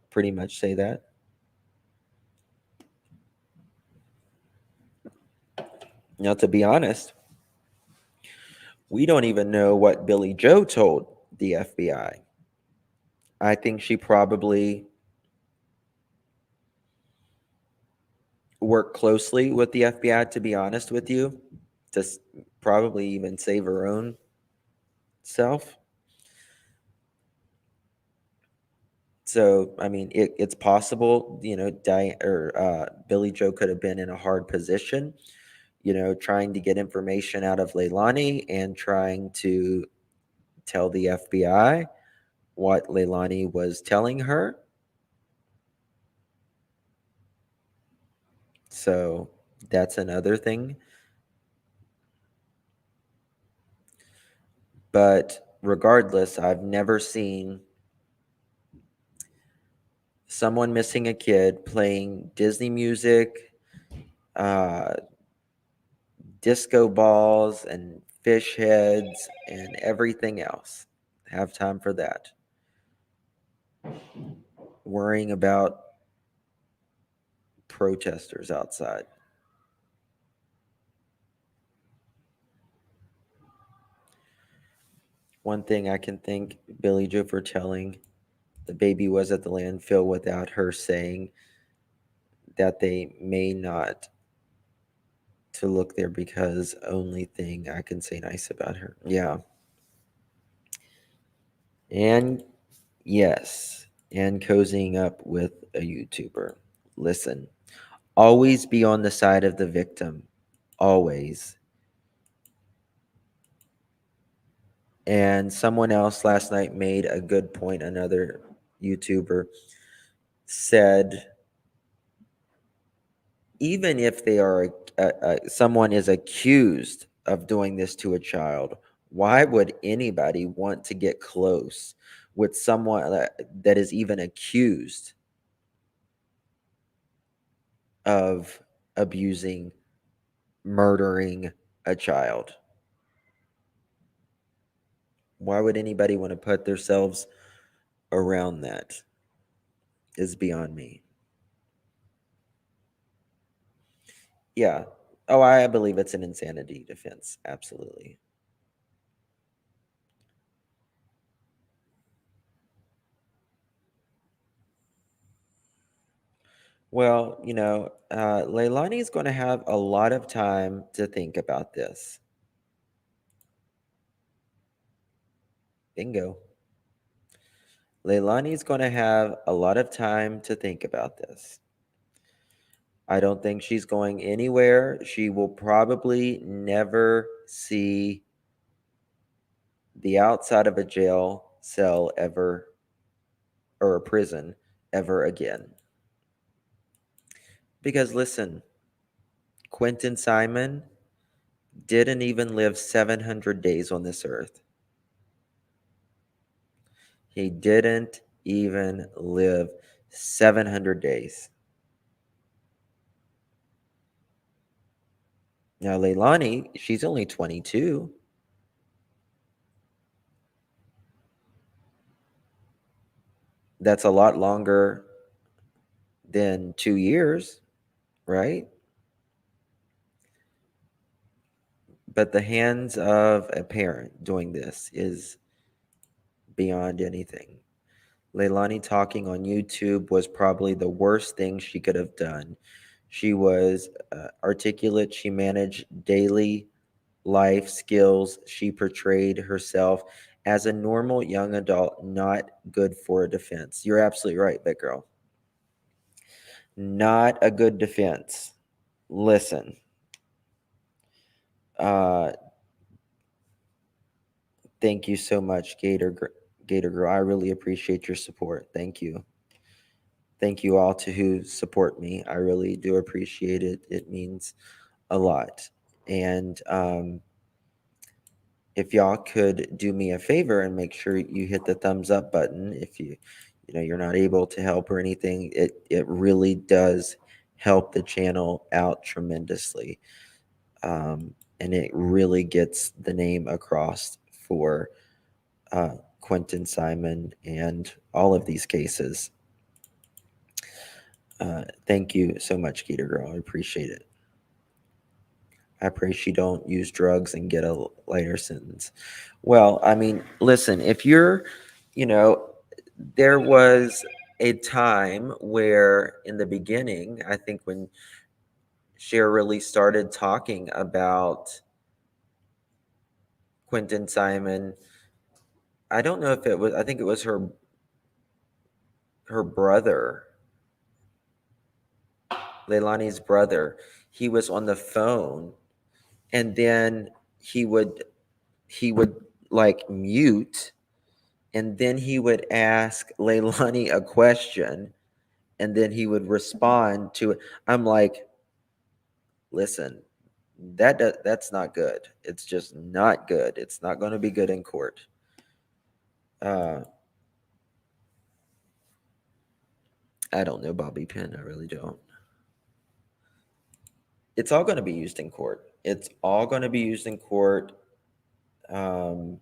pretty much say that. Now, to be honest, we don't even know what Billy Joe told the FBI. I think she probably worked closely with the FBI, to be honest with you, to probably even save her own self. So, I mean, it's possible, Billy Joe could have been in a hard position, trying to get information out of Leilani and trying to tell the FBI what Leilani was telling her. So that's another thing. But regardless, I've never seen someone missing a kid playing Disney music, disco balls, and fish heads, and everything else. Have time for that. Worrying about protesters outside. One thing I can thank Billy Joe for telling the baby was at the landfill without her saying that they may not to look there, because only thing I can say nice about her. Yeah. And yes, and cozying up with a YouTuber. Listen, always be on the side of the victim. Always. And someone else last night made a good point. Another YouTuber said, even if they are someone is accused of doing this to a child, why would anybody want to get close with someone that is even accused of abusing, murdering a child? Why would anybody want to put themselves around that? Is beyond me. Yeah. Oh, I believe it's an insanity defense. Absolutely. Well, Leilani is going to have a lot of time to think about this. Bingo. Leilani is going to have a lot of time to think about this. I don't think she's going anywhere. She will probably never see the outside of a jail cell ever, or a prison ever again. Because listen, Quinton Simon didn't even live 700 days on this earth. He didn't even live 700 days. Now, Leilani, she's only 22. That's a lot longer than 2 years, right? But the hands of a parent doing this is beyond anything. Leilani talking on YouTube was probably the worst thing she could have done. She was articulate. She managed daily life skills. She portrayed herself as a normal young adult, not good for a defense. You're absolutely right, Big Girl. Not a good defense. Listen. Thank you so much, Gator Girl. I really appreciate your support. Thank you. Thank you all to who support me. I really do appreciate it. It means a lot. And if y'all could do me a favor and make sure you hit the thumbs up button if you're not able to help or anything, it really does help the channel out tremendously. And it really gets the name across for Quinton Simon and all of these cases. Thank you so much, Gator Girl. I appreciate it. I pray she don't use drugs and get a lighter sentence. Well, I mean, listen, if you're, there was a time where in the beginning, I think when Cher really started talking about Quinton Simon, I don't know if it was, I think it was her brother, Leilani's brother. He was on the phone, and then he would like mute, and then he would ask Leilani a question, and then he would respond to it. I'm like, listen, that's not good. It's just not good. It's not going to be good in court. I don't know Bobby Pin. I really don't. It's all going to be used in court. It's all going to be used in court as,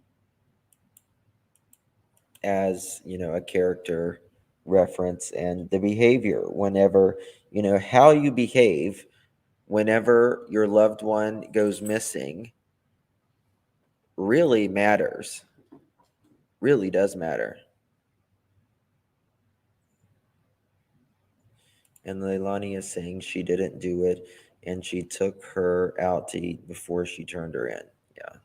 a character reference, and the behavior whenever, how you behave whenever your loved one goes missing really matters. Really does matter. And Leilani is saying she didn't do it and she took her out to eat before she turned her in. Yeah.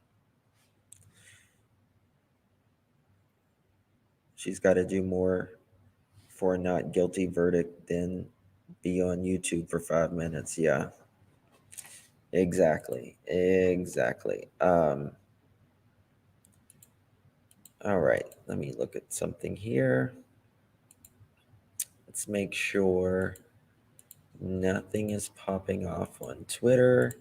She's got to do more for a not guilty verdict than be on YouTube for 5 minutes. Yeah. Exactly. All right. Let me look at something here. Let's make sure nothing is popping off on Twitter.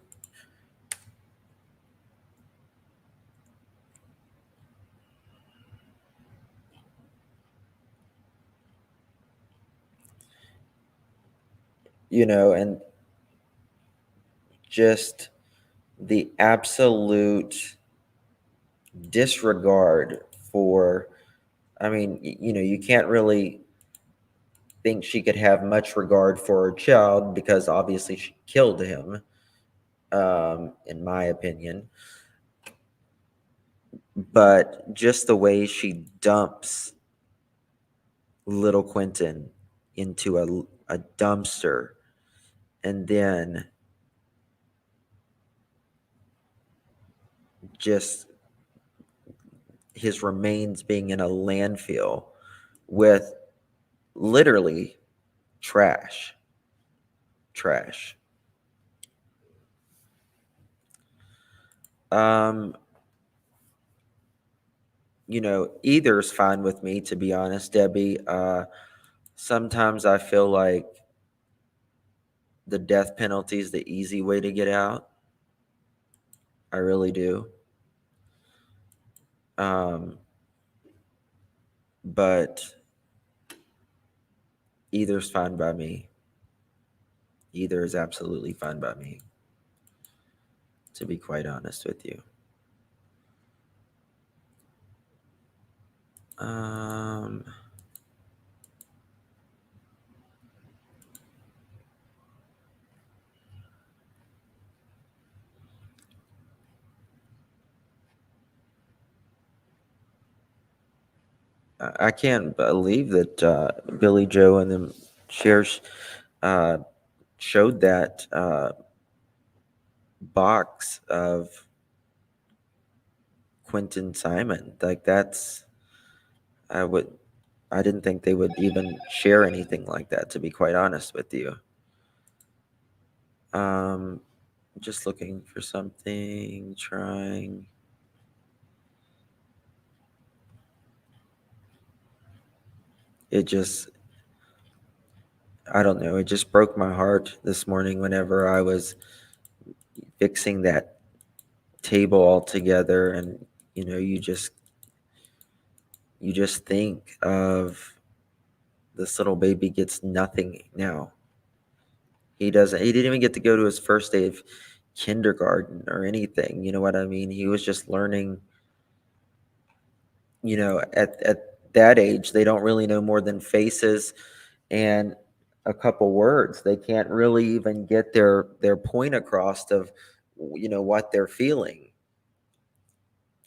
And just the absolute disregard for, I mean, you can't really think she could have much regard for her child because obviously she killed him, in my opinion. But just the way she dumps little Quinton into a dumpster, and then just his remains being in a landfill with literally trash. Either's fine with me, to be honest, Debbie. Sometimes I feel like the death penalty is the easy way to get out. I really do. But either's fine by me. Either is absolutely fine by me. to be quite honest with you. I can't believe that Billy Joe and them shares showed that box of Quinton Simon. Like I didn't think they would even share anything like that, to be quite honest with you. Just looking for something, trying. I don't know, it just broke my heart this morning whenever I was fixing that table all together, and you just think of this little baby gets nothing now. He didn't even get to go to his first day of kindergarten or anything. You know what I mean? He was just learning. At that age, they don't really know more than faces and a couple words. They can't really even get their point across of what they're feeling.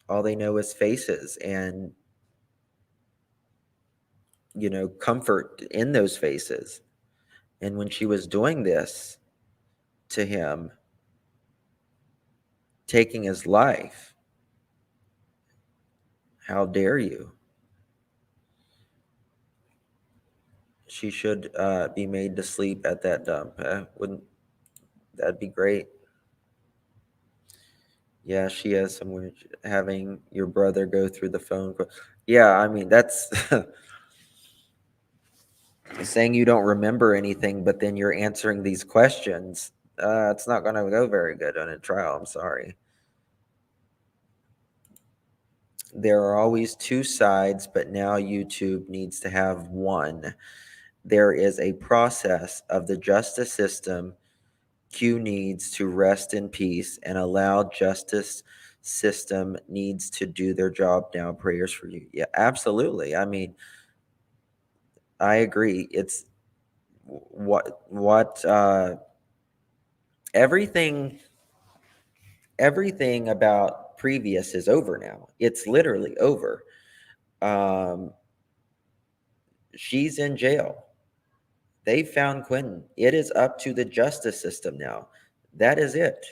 All they know is faces and comfort in those faces. And when she was doing this to him, taking his life, how dare you? She should be made to sleep at that dump. Wouldn't that'd be great? Yeah, she has someone having your brother go through the phone. Yeah, I mean, that's saying you don't remember anything, but then you're answering these questions. It's not going to go very good on a trial. I'm sorry. There are always two sides, but now YouTube needs to have one. There is a process of the justice system. Q needs to rest in peace and allow justice system needs to do their job now. Prayers for you. Yeah, absolutely. I mean, I agree. It's what everything about previous is over now. It's literally over. She's in jail. They found Quinton. It is up to the justice system now. That is it.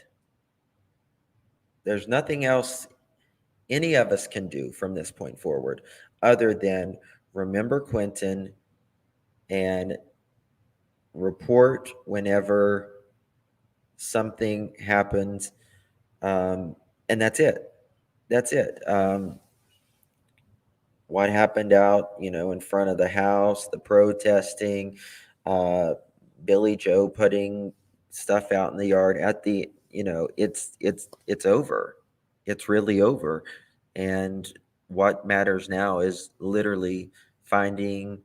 There's nothing else any of us can do from this point forward other than remember Quinton and report whenever something happens. And that's it. That's it. What happened out, in front of the house, the protesting, Billy Joe putting stuff out in the yard at the, it's over. It's really over. And what matters now is literally finding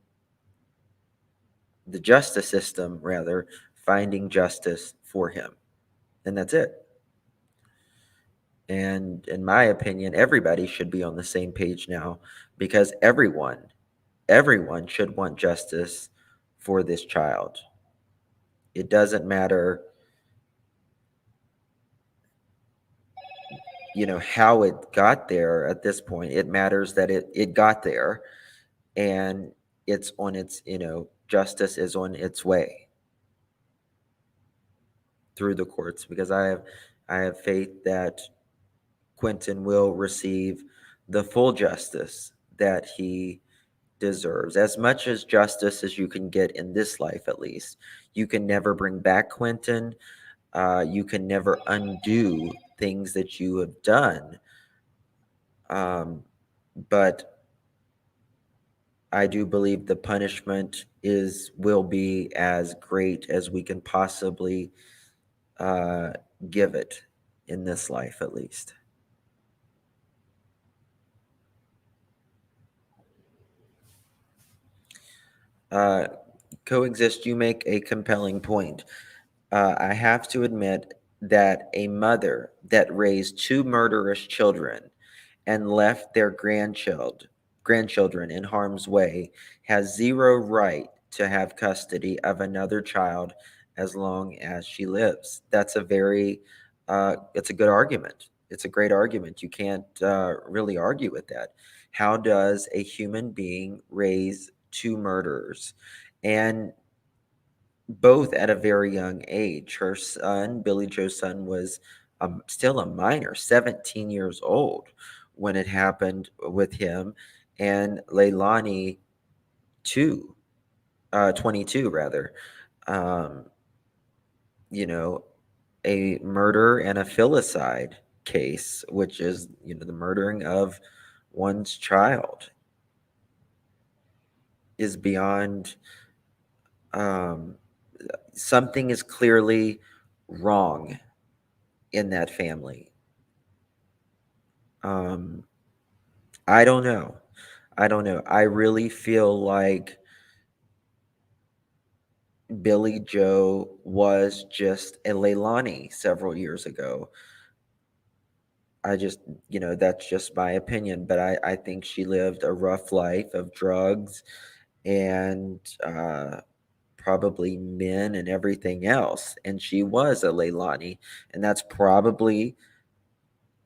the justice system, rather, finding justice for him. And that's it. And in my opinion, everybody should be on the same page now because everyone should want justice for this child. It doesn't matter, how it got there at this point. It matters that it got there and it's on its, justice is on its way through the courts because I have faith that Quinton will receive the full justice that he deserves, as much as justice as you can get in this life. At least you can never bring back Quinton. You can never undo things that you have done. But I do believe the punishment will be as great as we can possibly give it in this life, at least. Coexist, you make a compelling point. I have to admit, that a mother that raised two murderous children and left their grandchildren in harm's way has zero right to have custody of another child as long as she lives. That's a very, it's a good argument. It's a great argument. You can't really argue with that. How does a human being raise two murderers? And both at a very young age. Her son, Billy Joe's son, was still a minor, 17 years old when it happened with him, and Leilani, 22 rather. Um, you know, a murder and a filicide case, which is, the murdering of one's child, is beyond. Something is clearly wrong in that family. I don't know. I really feel like Billy Joe was just a Leilani several years ago. I just, that's just my opinion, but I think she lived a rough life of drugs and probably men and everything else. And she was a Leilani. And that's probably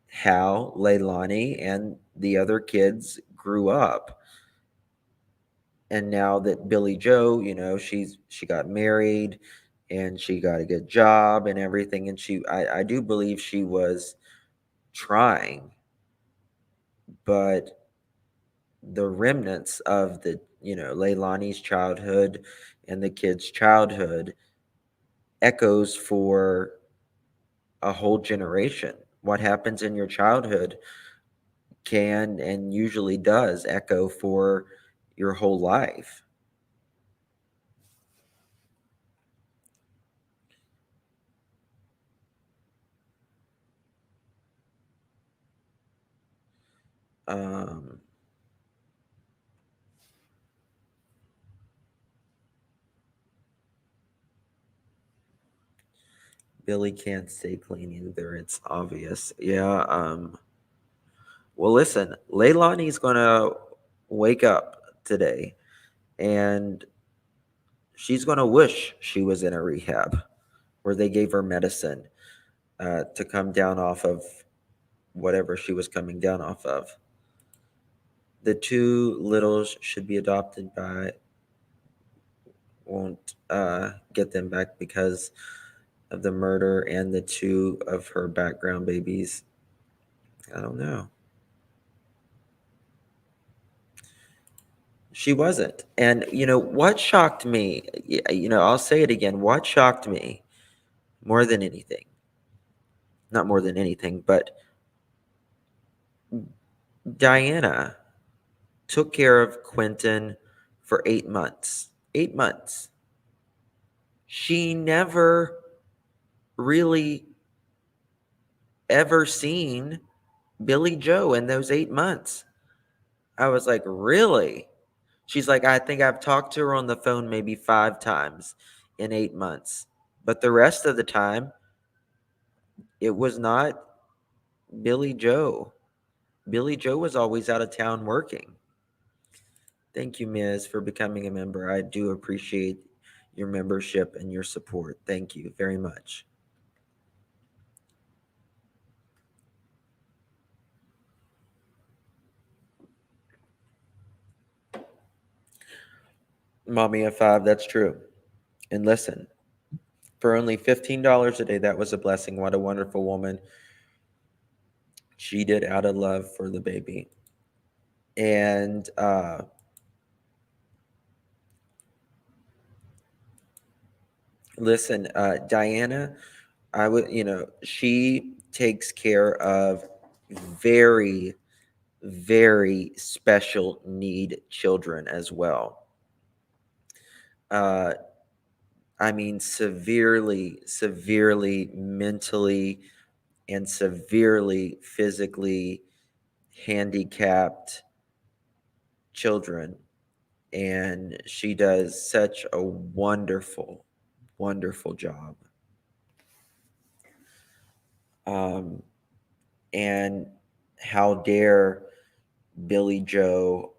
how Leilani and the other kids grew up. And now that Billy Joe, she got married and she got a good job and everything. And I do believe she was trying, but the remnants of the, Leilani's childhood and the kids' childhood echoes for a whole generation. What happens in your childhood can and usually does echo for your whole life. Billy can't stay clean either. It's obvious. Yeah. Well, listen, Leilani's gonna wake up today, and she's gonna wish she was in a rehab where they gave her medicine to come down off of whatever she was coming down off of. The two littles should be adopted by won't get them back because of the murder and the two of her background babies. I don't know. She wasn't. And what shocked me, I'll say it again, what shocked me more than anything, not more than anything, but Diana took care of Quinton for 8 months. 8 months. She never really ever seen Billy Joe in those 8 months. I was like, really? She's like, I think I've talked to her on the phone maybe 5 times in 8 months. But the rest of the time, it was not Billy Joe. Billy Joe was always out of town working. Thank you, Ms., for becoming a member. I do appreciate your membership and your support. Thank you very much. Mommy of 5, that's true. And listen, for only $15 a day, that was a blessing. What a wonderful woman. She did out of love for the baby. And listen, Diana, she takes care of very, very special need children as well. Severely mentally and severely physically handicapped children. And she does such a wonderful, wonderful job. And how dare Billy Joe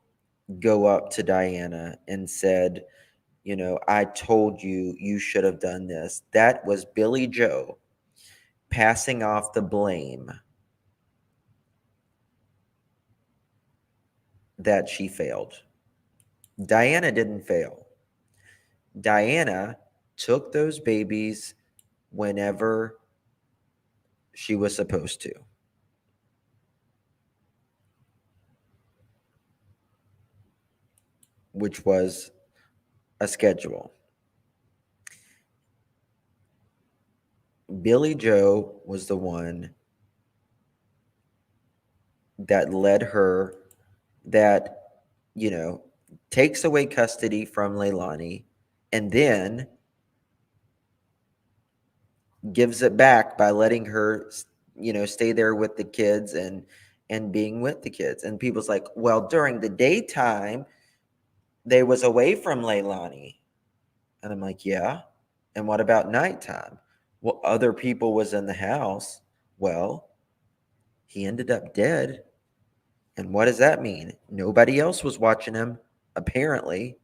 go up to Diana and said, I told you you should have done this. That was Billy Joe passing off the blame that she failed. Diana didn't fail. Diana took those babies whenever she was supposed to. Which was a schedule. Billy Joe was the one that led her, that, takes away custody from Leilani and then gives it back by letting her, stay there with the kids and being with the kids. And people's like, well, during the daytime, they was away from Leilani. And I'm like, yeah. And what about nighttime? Well, other people was in the house. Well, he ended up dead. And what does that mean? Nobody else was watching him, apparently.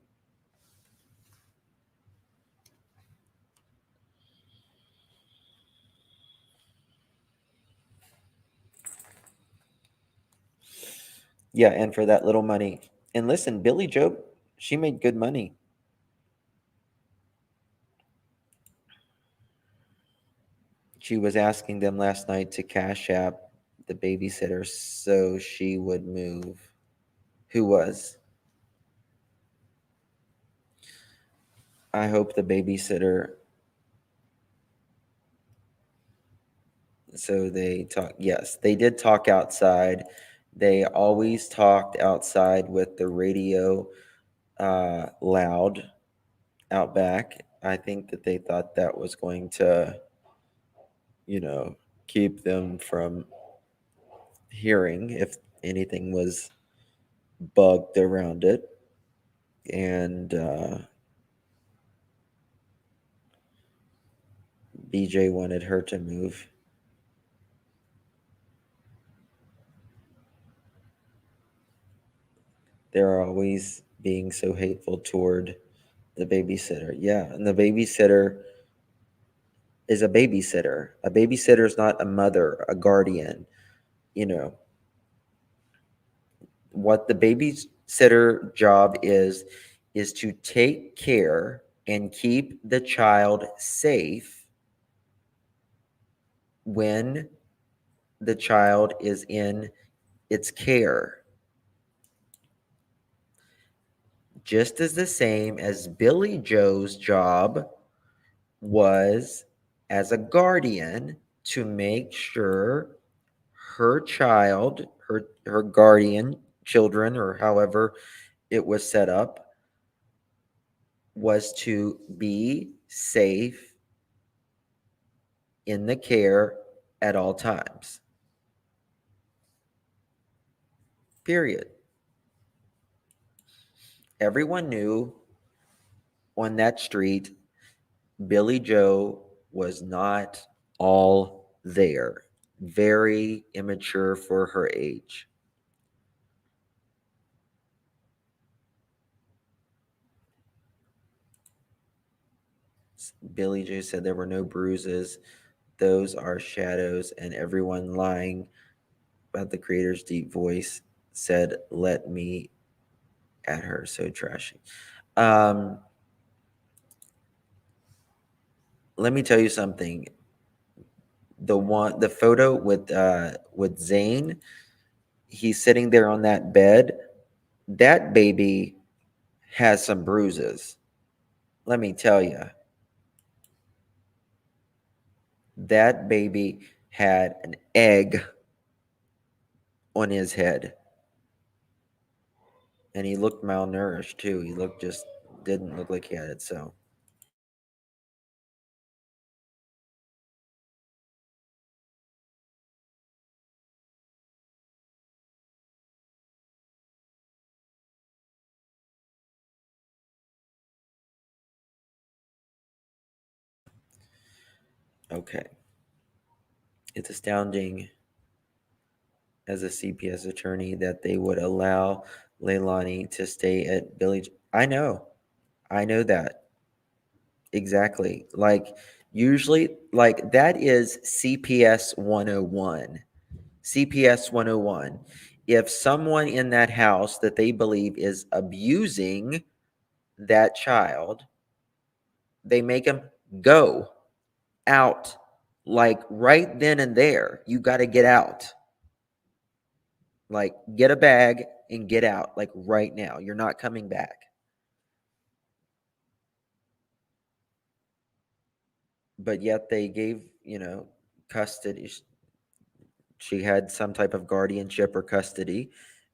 Yeah, and for that little money. And listen, Billy Joe, she made good money. She was asking them last night to cash app the babysitter so she would move. Who was? I hope the babysitter. So they talk. Yes, they did talk outside. They always talked outside with the radio loud out back. I think that they thought that was going to, keep them from hearing if anything was bugged around it. And BJ wanted her to move. They're always being so hateful toward the babysitter. Yeah, and the babysitter is a babysitter. A babysitter is not a mother, a guardian. What the babysitter job is to take care and keep the child safe when the child is in its care. Just as the same as Billy Joe's job was as a guardian to make sure her child, her guardian children, or however it was set up, was to be safe in the care at all times. Period. Everyone knew on that street Billy Joe was not all there. Very immature for her age. Billy Joe said there were no bruises. Those are shadows, and everyone lying about the creator's deep voice said, let me at her. So trashy. Let me tell you something. The photo with Zane, he's sitting there on that bed. That baby has some bruises. Let me tell you. That baby had an egg on his head. And he looked malnourished too. He didn't look like he had it. So okay. It's astounding as a CPS attorney that they would allow Leilani to stay at Billy. I know that exactly. Like, usually, like, that is CPS 101. CPS 101. If someone in that house that they believe is abusing that child, they make them go out, like right then and there. You got to get out. Like, get a bag and get out, like right now. You're not coming back. But yet they gave, custody. She had some type of guardianship or custody.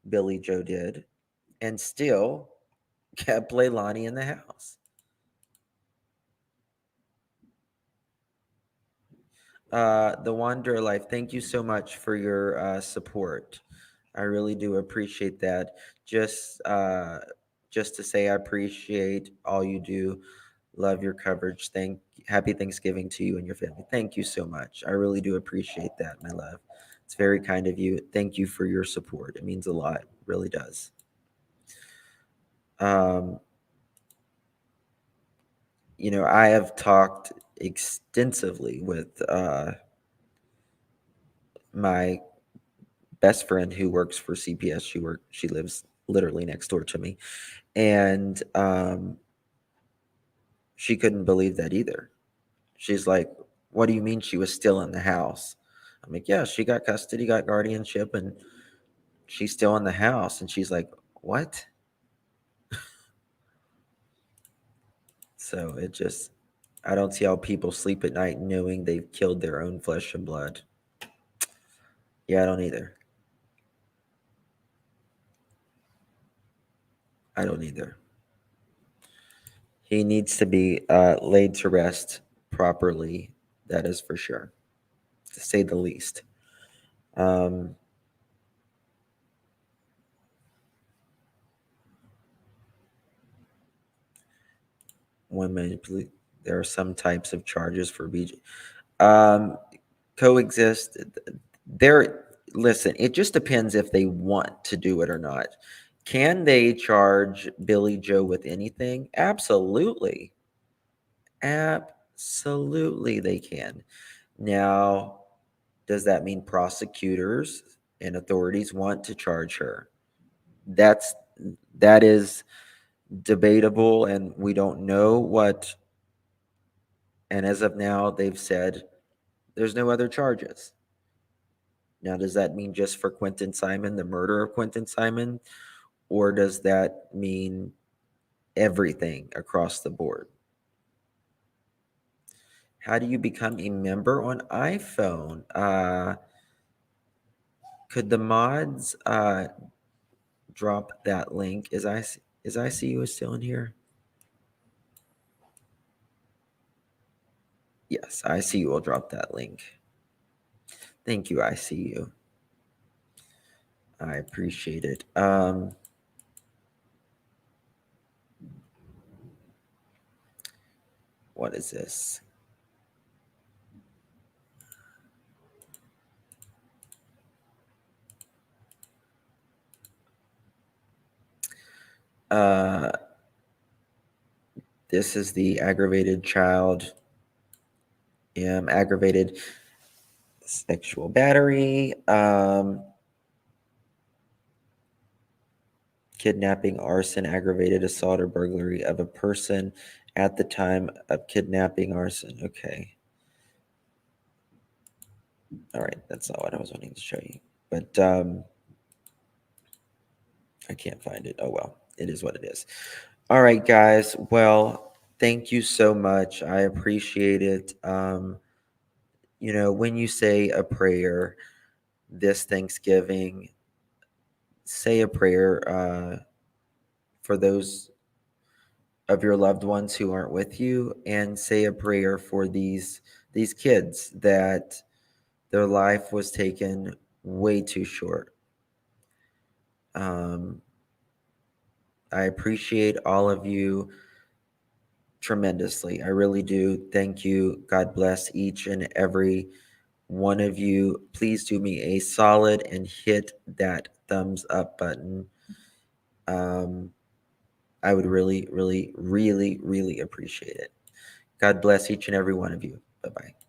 Billy Joe did, and still kept Leilani in the house. The Wanderer Life, thank you so much for your support. I really do appreciate that. Just to say, I appreciate all you do. Love your coverage. Happy Thanksgiving to you and your family. Thank you so much. I really do appreciate that, my love. It's very kind of you. Thank you for your support. It means a lot. It really does. I have talked extensively with my best friend who works for CPS. She lives literally next door to me, and she couldn't believe that either. She's like, "What do you mean she was still in the house?" I'm like, "Yeah, she got custody, got guardianship, and she's still in the house." And she's like, "What?" So I don't see how people sleep at night knowing they've killed their own flesh and blood. Yeah, I don't either. I don't either. He needs to be laid to rest properly. That is for sure, to say the least. One minute, please. There are some types of charges for BJ. Coexist. Listen, it just depends if they want to do it or not. Can they charge Billy Joe with anything? Absolutely. Absolutely, they can. Now, does that mean prosecutors and authorities want to charge her? That is debatable, and we don't know what. And as of now, they've said there's no other charges. Now, does that mean just for Quinton Simon, the murder of Quinton Simon, or does that mean everything across the board? How do you become a member on iPhone? Could the mods drop that link? Is ICU still in here? Yes, ICU will drop that link. Thank you, ICU. I appreciate it. What is this? This is the aggravated child, aggravated sexual battery, kidnapping, arson, aggravated assault or burglary of a person at the time of kidnapping, arson. Okay. All right, that's not what I was wanting to show you, but I can't find it. Oh well, it is what it is. All right, guys. Well, thank you so much. I appreciate it. When you say a prayer this Thanksgiving, say a prayer for those of your loved ones who aren't with you, and say a prayer for these kids that their life was taken way too short. I appreciate all of you tremendously. I really do. Thank you. God bless each and every one of you, please do me a solid and hit that thumbs up button. I would really, really, really, really appreciate it. God bless each and every one of you. Bye-bye.